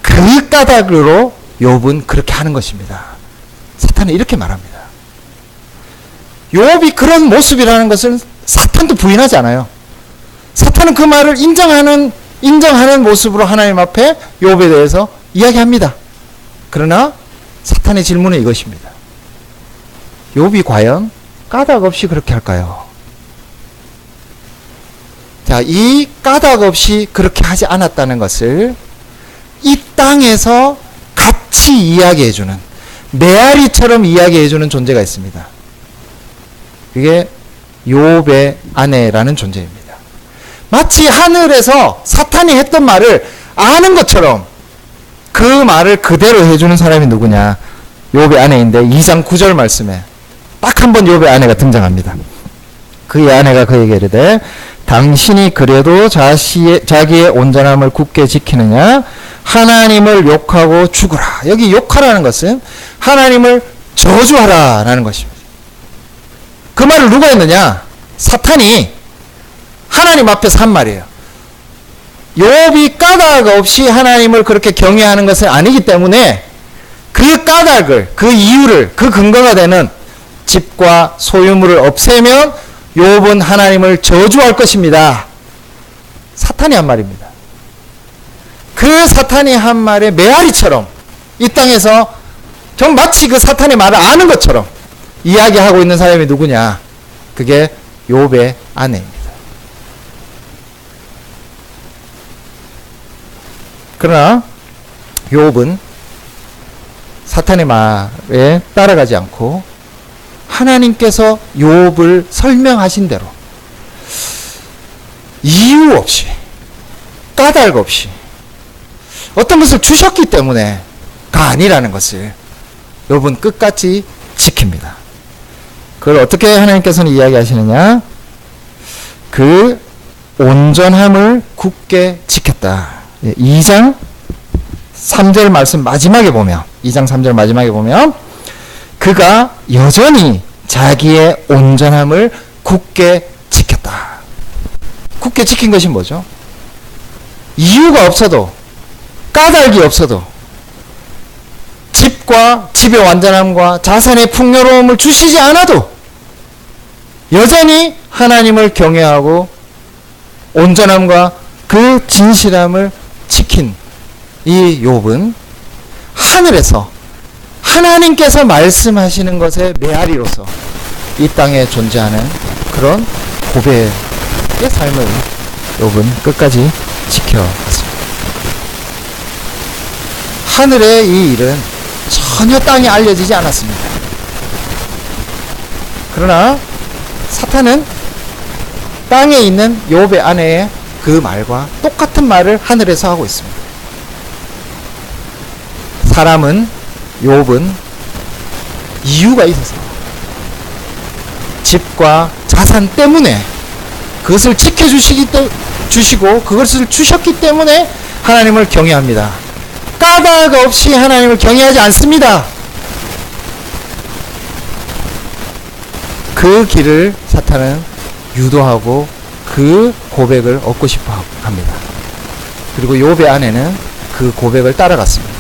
A: 그 까닭으로 욥은 그렇게 하는 것입니다. 사탄은 이렇게 말합니다. 욥이 그런 모습이라는 것을 사탄도 부인하지 않아요. 사탄은 그 말을 인정하는 모습으로 하나님 앞에 욥에 대해서 이야기합니다. 그러나 사탄의 질문은 이것입니다. 욥이 과연 까닭 없이 그렇게 할까요? 자, 이 까닭 없이 그렇게 하지 않았다는 것을 이 땅에서 같이 이야기해주는, 메아리처럼 이야기해주는 존재가 있습니다. 그게 욥의 아내라는 존재입니다. 마치 하늘에서 사탄이 했던 말을 아는 것처럼 그 말을 그대로 해주는 사람이 누구냐? 욥의 아내인데 2장 9절 말씀에 딱 한 번 욥의 아내가 등장합니다. 그의 아내가 그에게 이르되 당신이 그래도 자기의 온전함을 굳게 지키느냐? 하나님을 욕하고 죽으라. 여기 욕하라는 것은 하나님을 저주하라 라는 것입니다. 그 말을 누가 했느냐? 사탄이 하나님 앞에서 한 말이에요. 욥이 까닭 없이 하나님을 그렇게 경외하는 것은 아니기 때문에 그 까닭을, 그 이유를, 그 근거가 되는 집과 소유물을 없애면 욥은 하나님을 저주할 것입니다. 사탄이 한 말입니다. 그 사탄이 한 말의 메아리처럼 이 땅에서 좀 마치 그 사탄의 말을 아는 것처럼 이야기하고 있는 사람이 누구냐? 그게 욥의 아내입니다. 그러나 욥은 사탄의 말에 따라가지 않고 하나님께서 욥을 설명하신 대로 이유 없이 까닭 없이 어떤 것을 주셨기 때문에가 아니라는 것을 욥은 끝까지 지킵니다. 그걸 어떻게 하나님께서는 이야기하시느냐? 그 온전함을 굳게 지켰다. 2장 3절 말씀 마지막에 보면 2장 3절 마지막에 보면 그가 여전히 자기의 온전함을 굳게 지켰다. 굳게 지킨 것이 뭐죠? 이유가 없어도 까닭이 없어도 집과 집의 완전함과 자산의 풍요로움을 주시지 않아도 여전히 하나님을 경외하고 온전함과 그 진실함을 지킨 이 욥은 하늘에서 하나님께서 말씀하시는 것의 메아리로서 이 땅에 존재하는 그런 고백의 삶을 욥은 끝까지 지켜왔습니다. 하늘의 이 일은 전혀 땅에 알려지지 않았습니다. 그러나 사탄은 땅에 있는 욥의 아내의 그 말과 똑같은 말을 하늘에서 하고 있습니다. 사람은 욥은 이유가 있어서 집과 자산 때문에 그것을 지켜주시고 그것을 주셨기 때문에 하나님을 경외합니다. 까닭 없이 하나님을 경외하지 않습니다. 그 길을 사탄은 유도하고 그 고백을 얻고 싶어 합니다. 그리고 욥의 아내는 그 고백을 따라갔습니다.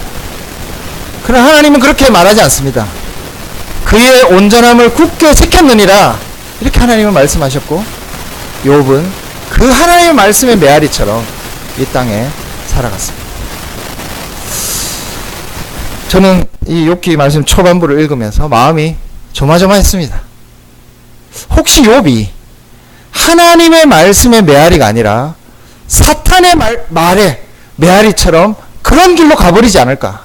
A: 그러나 하나님은 그렇게 말하지 않습니다. 그의 온전함을 굳게 지켰느니라 이렇게 하나님은 말씀하셨고 욥은 그 하나님의 말씀의 메아리처럼 이 땅에 살아갔습니다. 저는 이 욥기 말씀 초반부를 읽으면서 마음이 조마조마했습니다. 혹시 욥이 하나님의 말씀의 메아리가 아니라 사탄의 말의 메아리처럼 그런 길로 가버리지 않을까?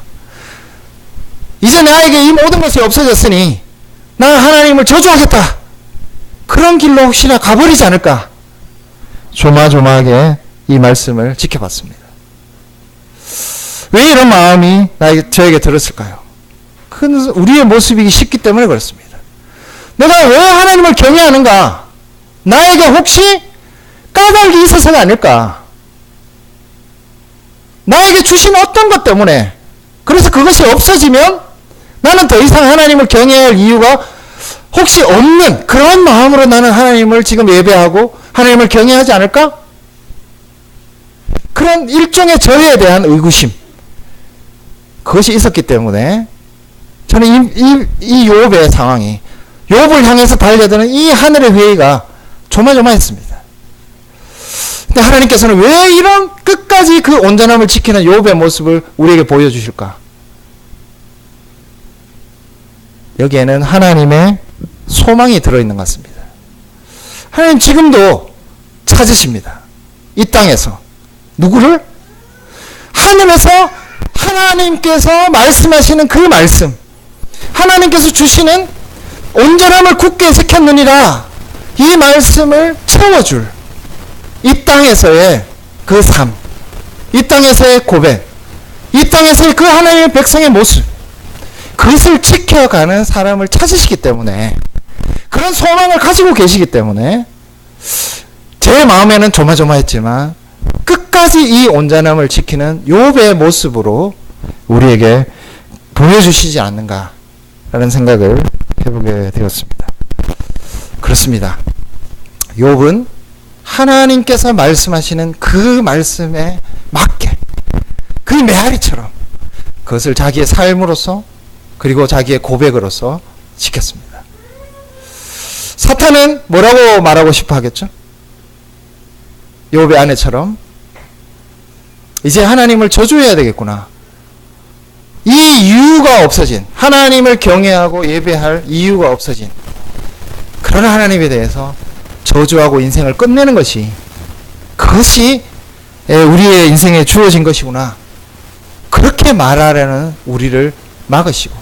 A: 이제 나에게 이 모든 것이 없어졌으니 나는 하나님을 저주하겠다. 그런 길로 혹시나 가버리지 않을까? 조마조마하게 이 말씀을 지켜봤습니다. 왜 이런 마음이 저에게 들었을까요? 그건 우리의 모습이기 쉽기 때문에 그렇습니다. 내가 왜 하나님을 경외하는가? 나에게 혹시 까닭이 있어서가 아닐까? 나에게 주신 어떤 것 때문에 그래서 그것이 없어지면 나는 더 이상 하나님을 경외할 이유가 혹시 없는 그런 마음으로 나는 하나님을 지금 예배하고 하나님을 경외하지 않을까? 그런 일종의 저에 대한 의구심 그것이 있었기 때문에 저는 이 욥의 상황이 욥을 향해서 달려드는 이 하늘의 회의가 조마조마했습니다. 근데 하나님께서는 왜 이런 끝까지 그 온전함을 지키는 욥의 모습을 우리에게 보여주실까? 여기에는 하나님의 소망이 들어있는 것 같습니다. 하나님 지금도 찾으십니다. 이 땅에서. 누구를? 하늘에서 하나님께서 말씀하시는 그 말씀. 하나님께서 주시는 온전함을 굳게 지켰느니라. 이 말씀을 채워줄 이 땅에서의 그 삶. 이 땅에서의 고백. 이 이 땅에서의 그 하나님의 백성의 모습, 그것을 지켜가는 사람을 찾으시기 때문에, 그런 소망을 가지고 계시기 때문에 제 마음에는 조마조마했지만 끝까지 이 온전함을 지키는 욥의 모습으로 우리에게 보여주시지 않는가라는 생각을 해보게 되었습니다. 그렇습니다. 욥은 하나님께서 말씀하시는 그 말씀에 맞게 그 메아리처럼 그것을 자기의 삶으로서 그리고 자기의 고백으로서 지켰습니다. 사탄은 뭐라고 말하고 싶어 하겠죠? 욥의 아내처럼 이제 하나님을 저주해야 되겠구나. 이 이유가 없어진, 하나님을 경외하고 예배할 이유가 없어진 그런 하나님에 대해서 저주하고 인생을 끝내는 것이, 그것이 우리의 인생에 주어진 것이구나. 그렇게 말하려는 우리를 막으시고,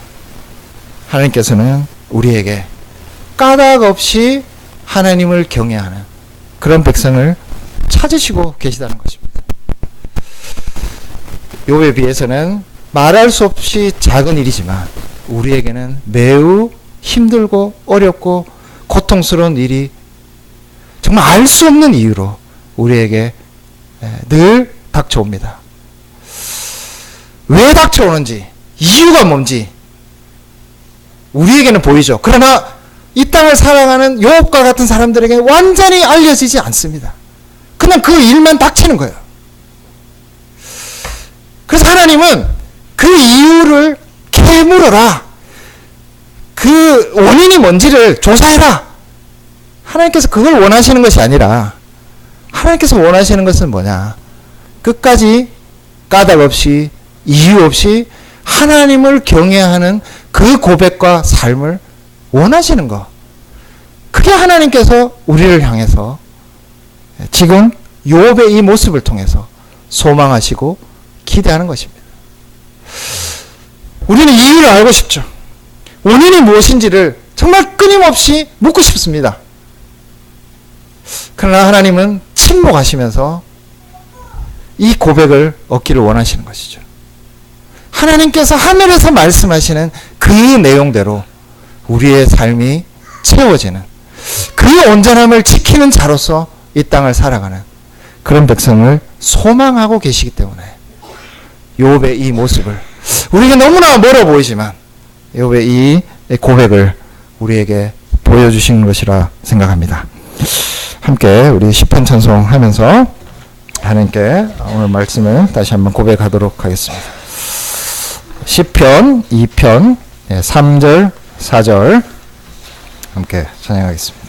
A: 하나님께서는 우리에게 까닭 없이 하나님을 경외하는 그런 백성을 찾으시고 계시다는 것입니다. 욥에 비해서는 말할 수 없이 작은 일이지만 우리에게는 매우 힘들고 어렵고 고통스러운 일이 정말 알 수 없는 이유로 우리에게 늘 닥쳐옵니다. 왜 닥쳐오는지, 이유가 뭔지 우리에게는 보이죠. 그러나 이 땅을 살아가는 욥과 같은 사람들에게 완전히 알려지지 않습니다. 그냥 그 일만 닥치는 거예요. 그래서 하나님은 그 이유를 캐물어라. 그 원인이 뭔지를 조사해라. 하나님께서 그걸 원하시는 것이 아니라, 하나님께서 원하시는 것은 뭐냐? 끝까지 까닭 없이 이유 없이 하나님을 경외하는 그 고백과 삶을 원하시는 것. 그게 하나님께서 우리를 향해서 지금 욥의 이 모습을 통해서 소망하시고 기대하는 것입니다. 우리는 이유를 알고 싶죠. 원인이 무엇인지를 정말 끊임없이 묻고 싶습니다. 그러나 하나님은 침묵하시면서 이 고백을 얻기를 원하시는 것이죠. 하나님께서 하늘에서 말씀하시는 그 내용대로 우리의 삶이 채워지는, 그 온전함을 지키는 자로서 이 땅을 살아가는 그런 백성을 소망하고 계시기 때문에 욥의 이 모습을, 우리에게 너무나 멀어 보이지만 욥의 이 고백을 우리에게 보여주신 것이라 생각합니다. 함께 우리 시편 찬송하면서 하나님께 오늘 말씀을 다시 한번 고백하도록 하겠습니다. 시편 2편 3절 4절 함께 찬양하겠습니다.